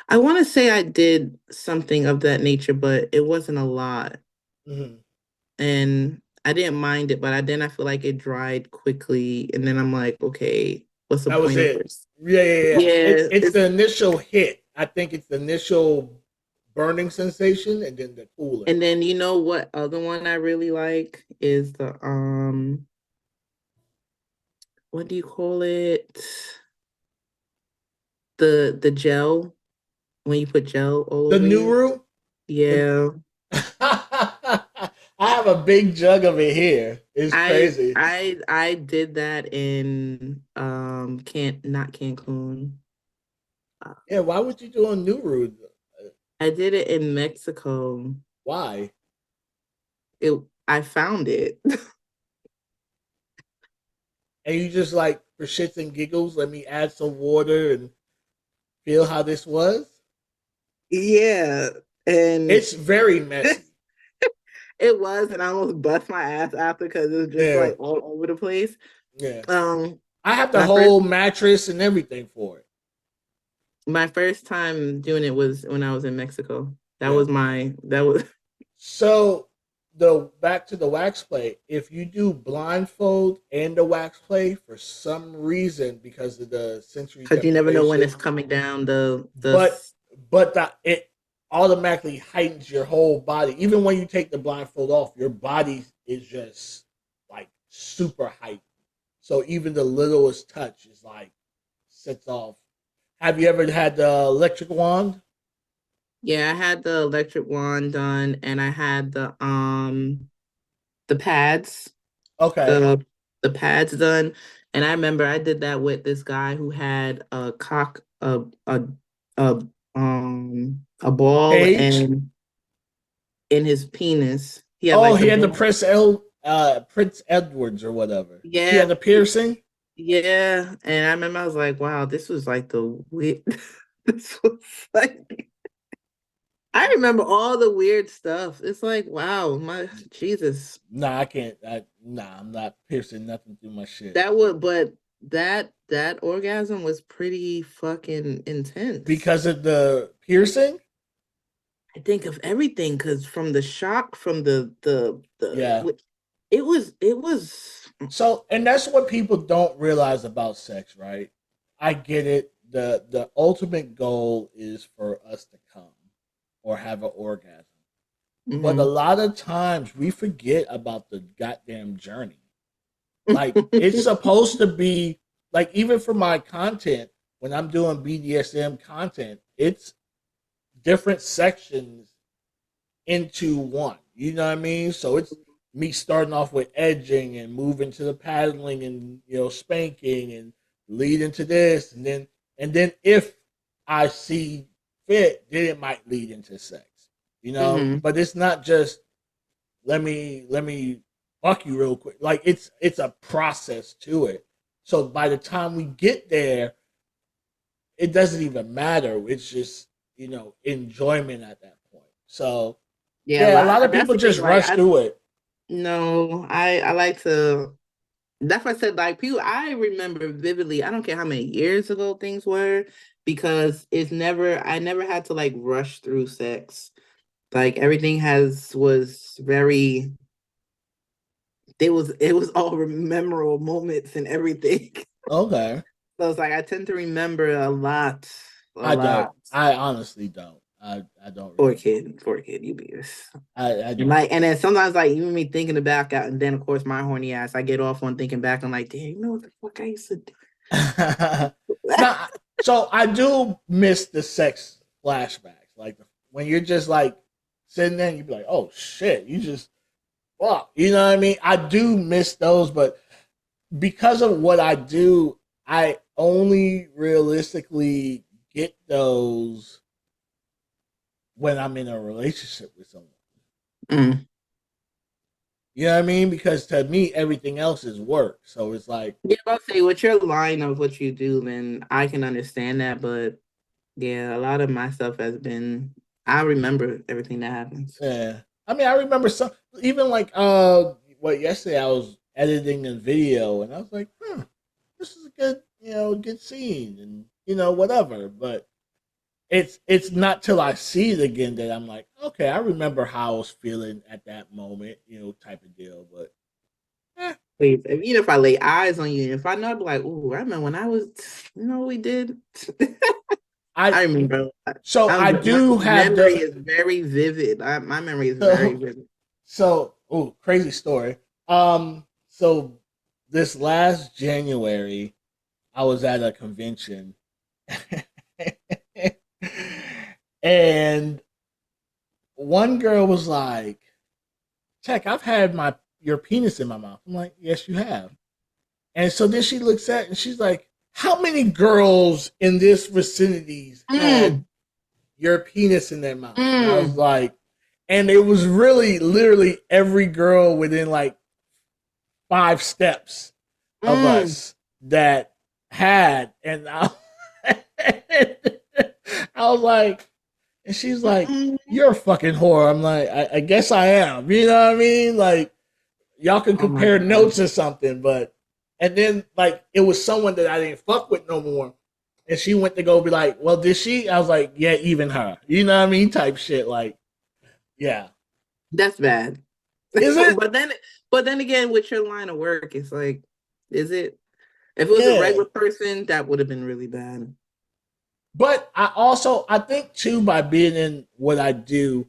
I want to say I did something of that nature, but it wasn't a lot, Hmm. and I didn't mind it. But I feel like it dried quickly, and then I'm like, okay, what's the That was point of it. this? Yeah, yeah, yeah. Yeah, It's the initial hit. I think it's the initial burning sensation and then the cooling. and then you know what other one I really like is the what do you call it? The gel when you put gel all The over you. Nuru. The Yeah. I have a big jug of it here. It's I crazy. I I did that in can not Cancun. Uh, Yeah, why would you do a Nuru? I did it in Mexico. Why? It I found it. And you just like for shits and giggles, let me add some water and feel how this was. Yeah. And It's very messy. it was, and I almost bust my ass after because it was just Yeah, like all over the place. yeah. Um I have the my first whole mattress and everything for it. my first time doing it was when I was in Mexico. Yeah. That was So the back to the wax play. If you do blindfold and the wax play, for some reason, because of the sensory because you never know when deprivation, it's coming down but it automatically heightens your whole body. Even when you take the blindfold off, your body is just like super heightened. So even the littlest touch is like sets off. Have you ever had the electric wand? Yeah, I had the electric wand done, and I had the pads, Okay. the the pads done. And I remember I did that with this guy who had a ball Page. and in his penis. He had Oh, like the he had the ball. Prince Edwards or whatever. He Yeah, had the piercing. yeah. And I remember I was like, wow, this was like the weird. This was like I remember all the weird stuff. It's like, wow, my Jesus. Nah, I can't. Nah, I'm not piercing nothing through my shit That would, but that orgasm was pretty fucking intense. because of the piercing. I think of everything because from the shock, from Yeah. it was. So, and that's what people don't realize about sex, right? I get it. The ultimate goal is for us to come or have an orgasm. But a Mhm. lot of times we forget about the goddamn journey. Like it's supposed to be like even for my content when I'm doing BDSM content, it's different sections into one. You know what I mean? So it's me starting off with edging and moving to the paddling and spanking and leading to this and then if I see fit, then it might lead into sex. Mhm. But it's not just let me fuck you real quick. Like it's a process to it. So by the time we get there, it doesn't even matter. It's just enjoyment at that point. So Yeah, a yeah, a lot lot. of That's people the thing. just Like rush I through it. no, I like to. That's why I said like people. I remember vividly. I don't care how many years ago things were because it's never. I never had to like rush through sex. Like everything has was very. It was all memorable moments and everything. Okay. So it's like I tend to remember a lot, a I don't. lot. I honestly don't. I don't Poor remember. kid, poor kid, you be this. I And don't. like, and then sometimes like even me thinking back out, and then of course my horny ass, I get off on thinking back. I'm like, damn, you know what the fuck I used to do? Now, so I do miss the sex flashbacks. Like when you're just like sitting there and you be like, oh shit, you just fuck. You know what I mean? I do miss those, but because of what I do, I only realistically get those when I'm in a relationship with someone. Mm. You know what I mean? Because to me, everything else is work. So it's like, Yeah, I'll say with your line of what you do, then I can understand that. But yeah, a lot of my stuff has been. I remember everything that happens. yeah. I mean, I remember some, even like, what yesterday I was editing a video and I was like, this is a good, good scene and, whatever. But it's not till I see it again that I'm like, okay, I remember how I was feeling at that moment, type of deal. But eh, Wait, even if I lay eyes on you, if I know, I'd be like, "Ooh, I remember when I was, we did." I I remember. so I My do have memory the is very vivid. My memory is very so vivid. oh, crazy story. So this last January, I was at a convention, and one girl was like, "Tech, I've had my your penis in my mouth." I'm like, "Yes, you have." And so then she looks at it and she's like, "How many girls in this vicinity's had Mm, your penis in their mouth?" And I was mm, like, and it was really literally every girl within like 5 steps of mm, us that had, and I was like, and she's like, mm. "You're a fucking whore." I'm like, I guess I am. You know what I mean? Like, y'all can Oh my compare god, notes or something, but and then like it was someone that I didn't fuck with no more. And she went to go be like, "Well, did she?" I was like, "Yeah, even her." You know what I mean? Type shit. Like, yeah. that's bad. Is it? but then, but then again, with your line of work, it's like, is it? If it was a Yeah. regular person, that would have been really bad. But I think too by being in what I do,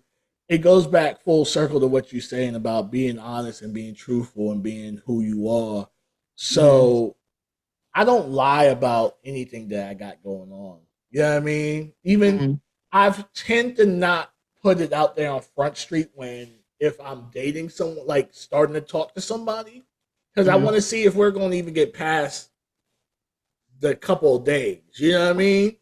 it goes back full circle to what you're saying about being honest and being truthful and being who you are. Hmm. So I don't lie about anything that I got going on. You know what I mean? Even Mm-hmm. I've tend to not put it out there on Front Street when if I'm dating someone, like starting to talk to somebody, because I Mm-hmm. want to see if we're going to even get past the couple of days. You know what I mean?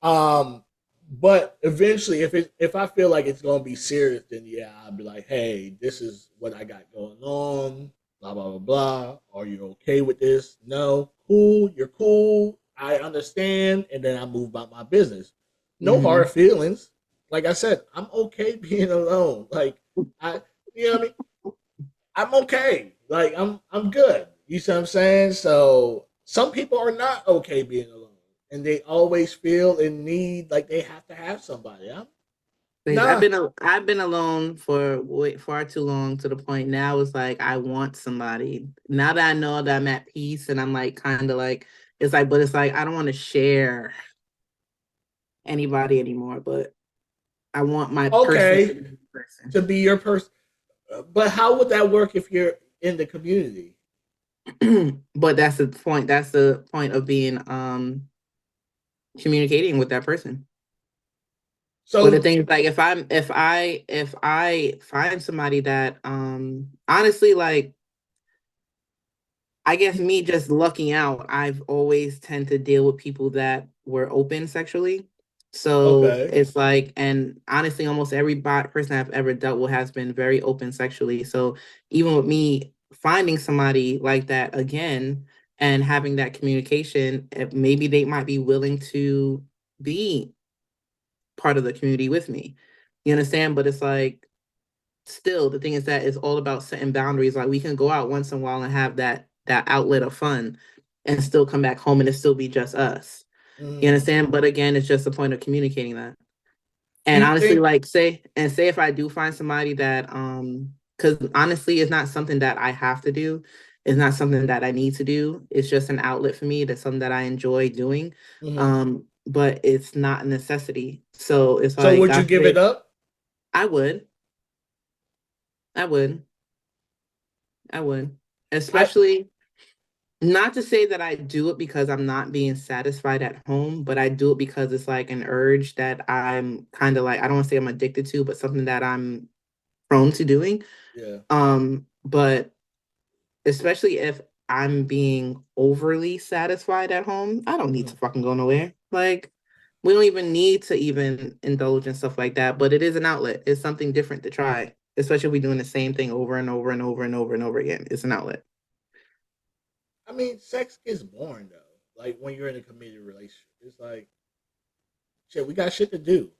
Um, but eventually, if I feel like it's gonna be serious, then yeah, I'll be like, hey, this is what I got going on. Blah blah blah blah. Are you okay with this? No, cool. You're cool. I understand, and then I move about my business. No Mm-hmm. hard feelings. Like I said, I'm okay being alone. Like I, you know what I mean. I'm okay. Like I'm good. You see what I'm saying? So some people are not okay being alone, and they always feel in need like they have to have somebody. I'm Because nah. I've been alone for far too long to the point now it's like I want somebody. Now that I know that I'm at peace and I'm like kind of like it's like, but it's like I don't want to share anybody anymore. But I want my person to Okay, be my person. to be your person, but how would that work if you're in the community? But that's the point. That's the point of being communicating with that person. But the So thing is like if I find somebody that honestly like I guess me just lucking out, I've always tend to deal with people that were open sexually. So okay, it's like, and honestly, almost every person I've ever dealt with has been very open sexually. So even with me finding somebody like that again and having that communication, maybe they might be willing to be part of the community with me. You understand? But it's like, still the thing is that it's all about setting boundaries. Like we can go out once in a while and have that outlet of fun and still come back home and it still be just us. You mm, understand? But again, it's just the point of communicating that. do And you honestly, think? like say if I do find somebody that because honestly it's not something that I have to do. It's not something that I need to do. It's just an outlet for me. That's something that I enjoy doing. Mhm. But it's not a necessity. So it's So like would you I give it say up? I would. I would. I would. I Especially not to say that I do it because I'm not being satisfied at home, but I do it because it's like an urge that I'm kind of like, I don't want to say I'm addicted to, but something that I'm prone to doing. yeah. But especially if I'm being overly satisfied at home, I don't need Mm. to fucking go nowhere. Like, we don't even need to even indulge in stuff like that, but it is an outlet. It's something different to try, especially if we're doing the same thing over and over and over and over and over again. It's an outlet. I mean, sex gets boring though. Like when you're in a committed relationship, it's like shit. We got shit to do.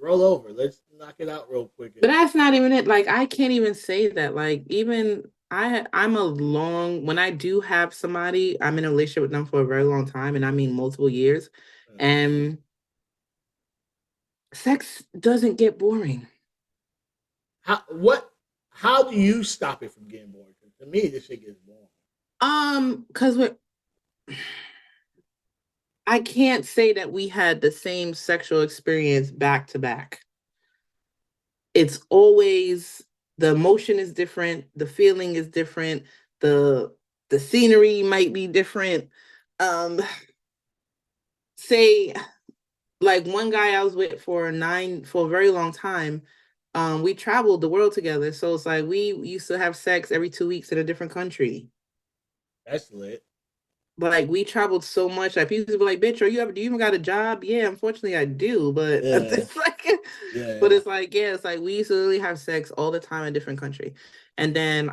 Roll over. Let's knock it out real quick. But that's not even it. Like I can't even say that. Like even I'm a long when I do have somebody, I'm in a relationship with them for a very long time, and I mean multiple years, and sex doesn't get boring. How what? How do you stop it from getting boring? 'Cause to me, this shit gets boring. Because we I can't say that we had the same sexual experience back to back. It's always the emotion is different, the feeling is different, the the scenery might be different. Um, say like one guy I was with for a very long time. We traveled the world together, so it's like we used to have sex every 2 weeks in a different country. That's lit. Like we traveled so much, like people would be like, "Bitch, do you even got a job?" Yeah, unfortunately, I do, but Yeah, it's like, but yeah, it's like, yeah, it's like we used to really have sex all the time in a different country, and then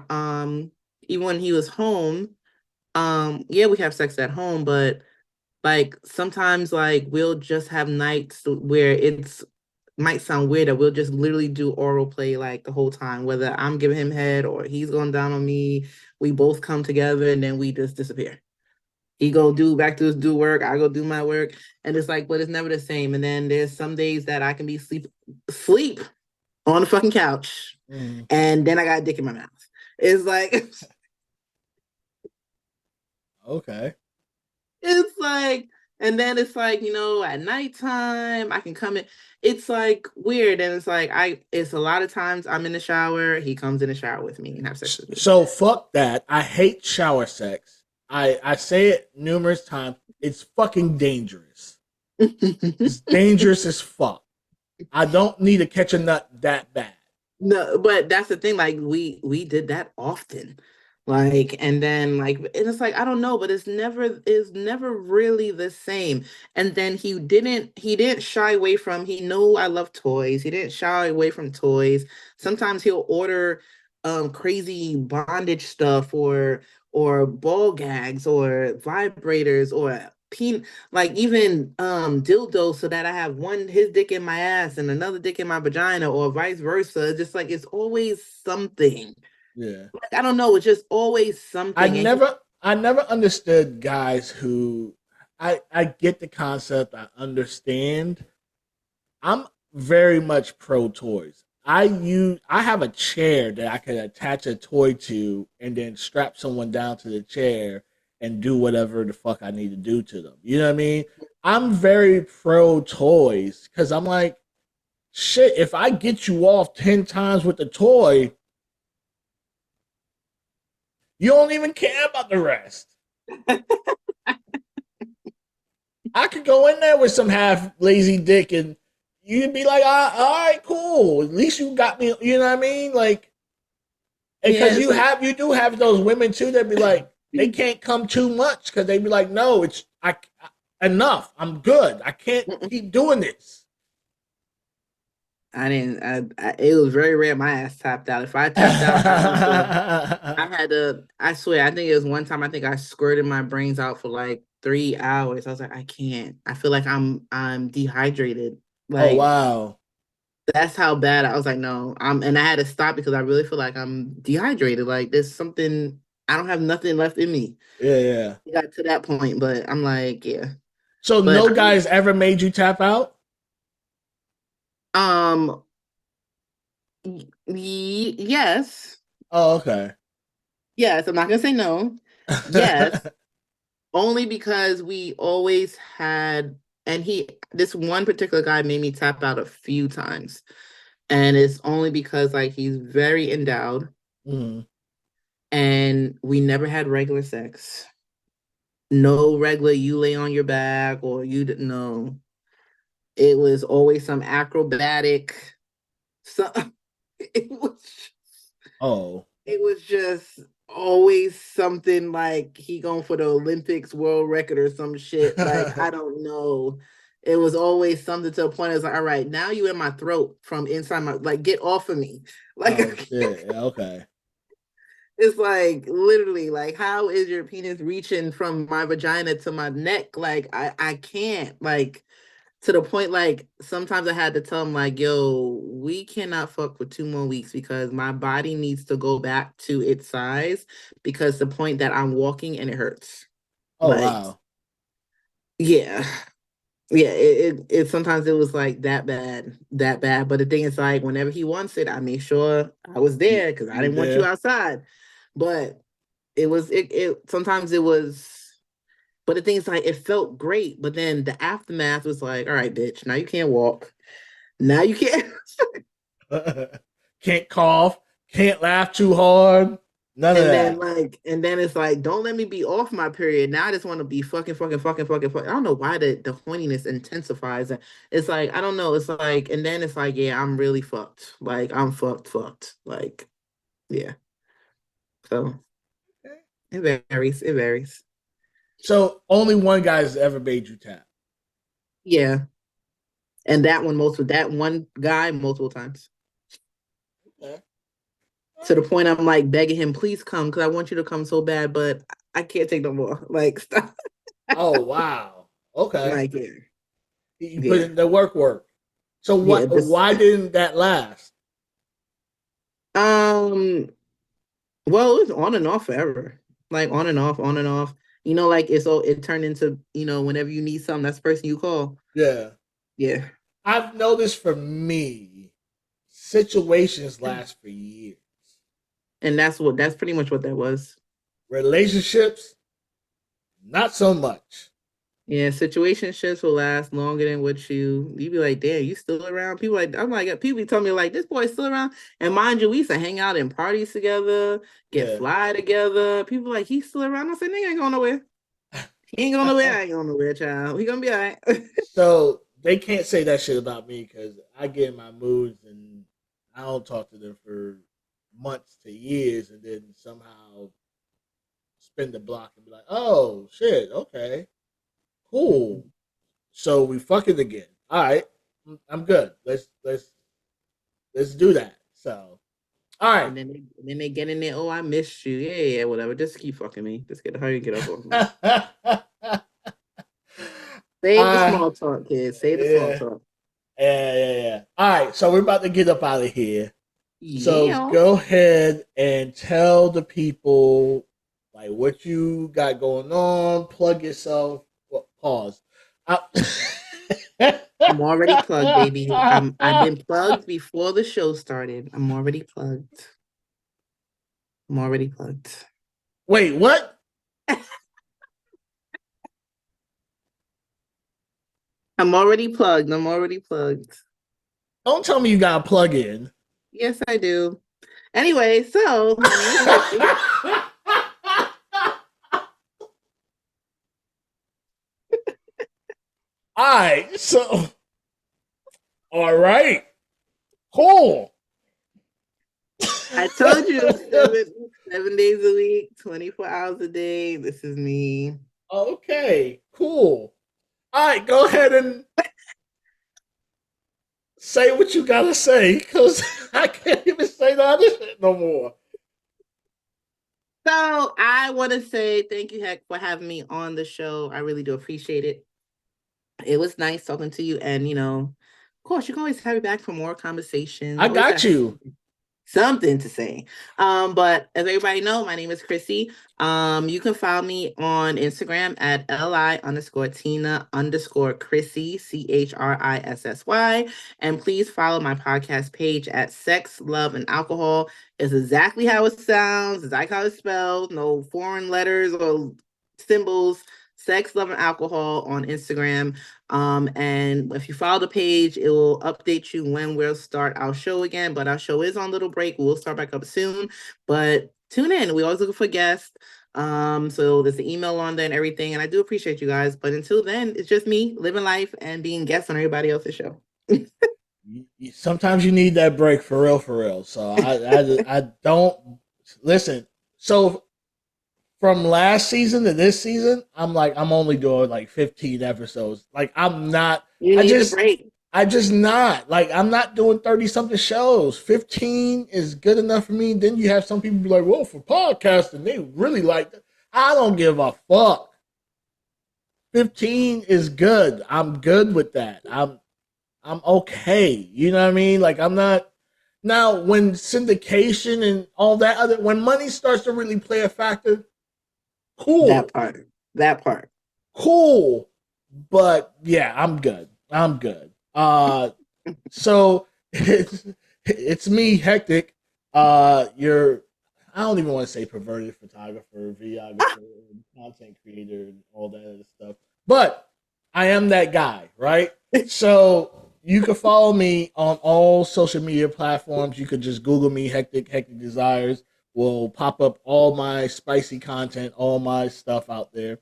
even when he was home, yeah, we have sex at home, but like sometimes like we'll just have nights where it's might sound weird that we'll just literally do oral play like the whole time, whether I'm giving him head or he's going down on me. We both come together and then we just disappear. He go do back to his do work, I go do my work, and it's like, but it's never the same. And then there's some days that I can be sleep on the fucking couch, mm, and then I got a dick in my mouth. It's like okay. it's like, and then it's like, at nighttime, I can come in. It's like weird. And it's like, it's a lot of times I'm in the shower, he comes in the shower with me and have sex with me. So fuck that. I hate shower sex. I say it numerous times. It's fucking dangerous. It's dangerous as fuck. I don't need to catch a nut that bad. No, but that's the thing. Like we did that often, like, and then like, and it's like I don't know, but it's never really the same. And then he didn't shy away from. He knew I love toys. He didn't shy away from toys. Sometimes he'll order crazy bondage stuff or ball gags or vibrators or like even dildo so that I have one his dick in my ass and another dick in my vagina or vice versa. It's just like it's always something. Yeah. Like, I don't know, it's just always I something. And he never I never understood guys who I get the concept, I understand. I'm very much pro toys. I have a chair that I can attach a toy to and then strap someone down to the chair and do whatever the fuck I need to do to them. You know what I mean? I'm very pro toys because I'm like, shit, if I get you off 10 times with the toy, you don't even care about the rest. I could go in there with some half lazy dick and you'd be like, all right, cool. At least you got me. You know what I mean? Like, yeah, because it's like you do have those women too that be like, they can't come too much because they be like, no, enough. I'm good. I can't keep doing this. I didn't it was very rare my ass tapped out. If I tapped out, I had to, I swear, I think it was one time I think I squirted my brains out for like 3 hours. I was like, I can't. I feel like I'm dehydrated. Oh Like wow. that's how bad I was like, no. And I had to stop because I really feel like I'm dehydrated. Like there's something I don't have nothing left in me. Yeah, yeah. It got to that point, but I'm like, yeah. So But no guys ever made you tap out? um yes. Oh, okay. Yes, I'm not gonna say no. Yes, only because we always had, and this one particular guy made me tap out a few times. And it's only because like he's very endowed Mhm. and we never had regular sex. No regular you lay on your back or you didn't know. It was always some acrobatic, so it was Oh. it was just always something like he going for the Olympics world record or some shit. Like I don't know. It was always something to a point. I was like, all right, now you in my throat from inside my like get off of me. Oh Like shit. Okay. it's like literally like how is your penis reaching from my vagina to my neck? Like I can't like to the point like sometimes I had to tell him like, yo, we cannot fuck for 2 more weeks because my body needs to go back to its size because the point that I'm walking and it hurts. Oh Like, wow. yeah. Yeah, it sometimes it was like that bad, that bad. But the thing is like whenever he wants it, I make sure I was there because I You didn't want you there? outside. But it sometimes it was but the thing is like it felt great, but then the aftermath was like, all right, bitch, now you can't walk. Now you can't. Can't cough, can't laugh too hard. None of that. And then it's like, don't let me be off my period. Now I just want to be fucking, fucking, fucking, fucking, fucking. I don't know why the horniness intensifies. And it's like, I don't know. It's like, and then it's like, yeah, I'm really fucked. Like, I'm fucked, fucked. Like, yeah. So it varies. It varies. So only one guy's ever made you tap. Yeah. And that one guy multiple times. Okay. To the point I'm like begging him, please come, because I want you to come so bad, but I can't take no more. Like, stop. Oh wow. Okay. Like, yeah. You put Yeah. in the work. So Yeah. what? Why didn't that last? Um, well, it was on and off forever. Like on and off, on and off. Like it turned into, whenever you need something, that's the person you call. Yeah. Yeah. I've noticed for me, situations last for years. And that's pretty much what that was. Relationships, not so much. Yeah, situationships will last longer than what you be like, damn, you still around? People like I'm like people be telling me like this boy's still around. And mind you, we used to hang out in parties together, get Yeah. fly together. People like he's still around. I said, nigga ain't going nowhere. He ain't going nowhere. I ain't going nowhere, child. He gonna be all right. So they can't say that shit about me because I get in my moods and I don't talk to them for months to years, and then somehow spin the block and be like, "Oh shit, okay, cool." So we fucking again. All right, I'm good. Let's do that. So all right. And then they get in there. Oh, I missed you. Yeah, yeah, whatever. Just keep fucking me. Just get hurry, get up off me. Save the uh, small talk, kids. Save the small yeah, talk. yeah. All right, so we're about to get up out of here. So Yeah. go ahead and tell the people like what you got going on. Plug yourself. Well, pause. I'm already plugged, baby. I've been plugged before the show started. I'm already plugged. I'm already plugged. Wait, what? I'm already plugged. I'm already plugged. Don't tell me you got a plug in. Yes, I do. Anyway, so my name is Chrissy. All right, so all right, cool. I told you 7 days a week, 24 hours a day. This is me. Okay, cool. All right, go ahead and say what you gotta say, because I can't even say the other shit no more. So I want to say thank you, Heck, for having me on the show. I really do appreciate it. It was nice talking to you. And, of course, you can always have me back for more conversations. I Always got have you. something to say. But as everybody know, my name is Chrissy. You can follow me on Instagram at li_Tina_Chrissy, CHRISSY. And please follow my podcast page at Sex, Love, and Alcohol. It's exactly how it sounds, exactly how it's spelled, no foreign letters or symbols. Sex, Love, and Alcohol on Instagram. And if you follow the page, it will update you when we'll start our show again. But our show is on little break. We'll start back up soon. But tune in. We're always looking for guests. So there's the email on there and everything. And I do appreciate you guys. But until then, it's just me living life and being guests on everybody else's show. Sometimes you need that break for real, for real. So I don't listen. So from last season to this season, I'm only doing like 15 episodes. Like I'm not. You need a break. I just not like I'm not doing 30 something shows. 15 is good enough for me. Then you have some people be like, well, for podcasting, they really like that. I don't give a fuck. 15 is good. I'm good with that. I'm okay. You know what I mean? Like I'm not now when syndication and all that other when money starts to really play a factor, cool. That part. That part. Cool. But yeah, I'm good. I'm good. So it's me, Hektek. You're I don't even want to say perverted photographer, videographer, content creator, and all that other stuff. But I am that guy, right? So you can follow me on all social media platforms. You could just Google me, Hektek Desires. Will pop up all my spicy content, all my stuff out there.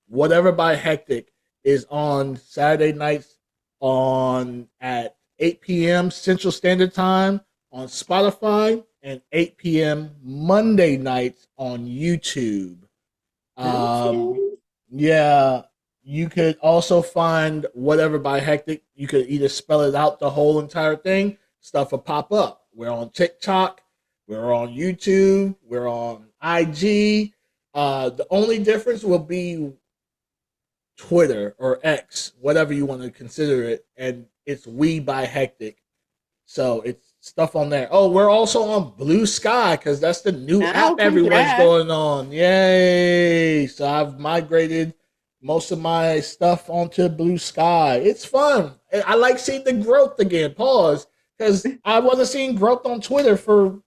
Whatever by Hektek is on Saturday nights on at 8 p.m. Central Standard Time on Spotify and 8 p.m. Monday nights on YouTube. Okay. Yeah, you could also find whatever by Hektek. You could either spell it out the whole entire thing. Stuff will pop up. We're on TikTok. We're on YouTube. We're on IG. The only difference will be Twitter or X, whatever you want to consider it, and it's We by Hektek. So it's stuff on there. Oh, we're also on Blue Sky because that's the new app everyone's going on. Yay! So I've migrated most of my stuff onto Blue Sky. It's fun. I like seeing the growth again. Pause, because I wasn't seeing growth on Twitter for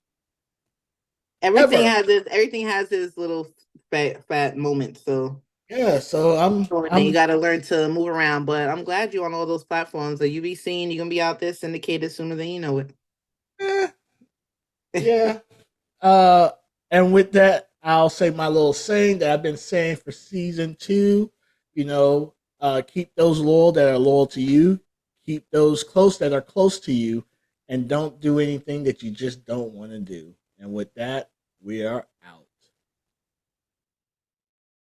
everything ever. everything has its little fat moments. So Yeah, so and you got to learn to move around. But I'm glad you're on all those platforms. So you be seen, you're gonna be out there syndicated sooner than you know it. Yeah. And with that, I'll say my little saying that I've been saying for season 2. Keep those loyal that are loyal to you. Keep those close that are close to you, and don't do anything that you just don't want to do. And with that, we are out.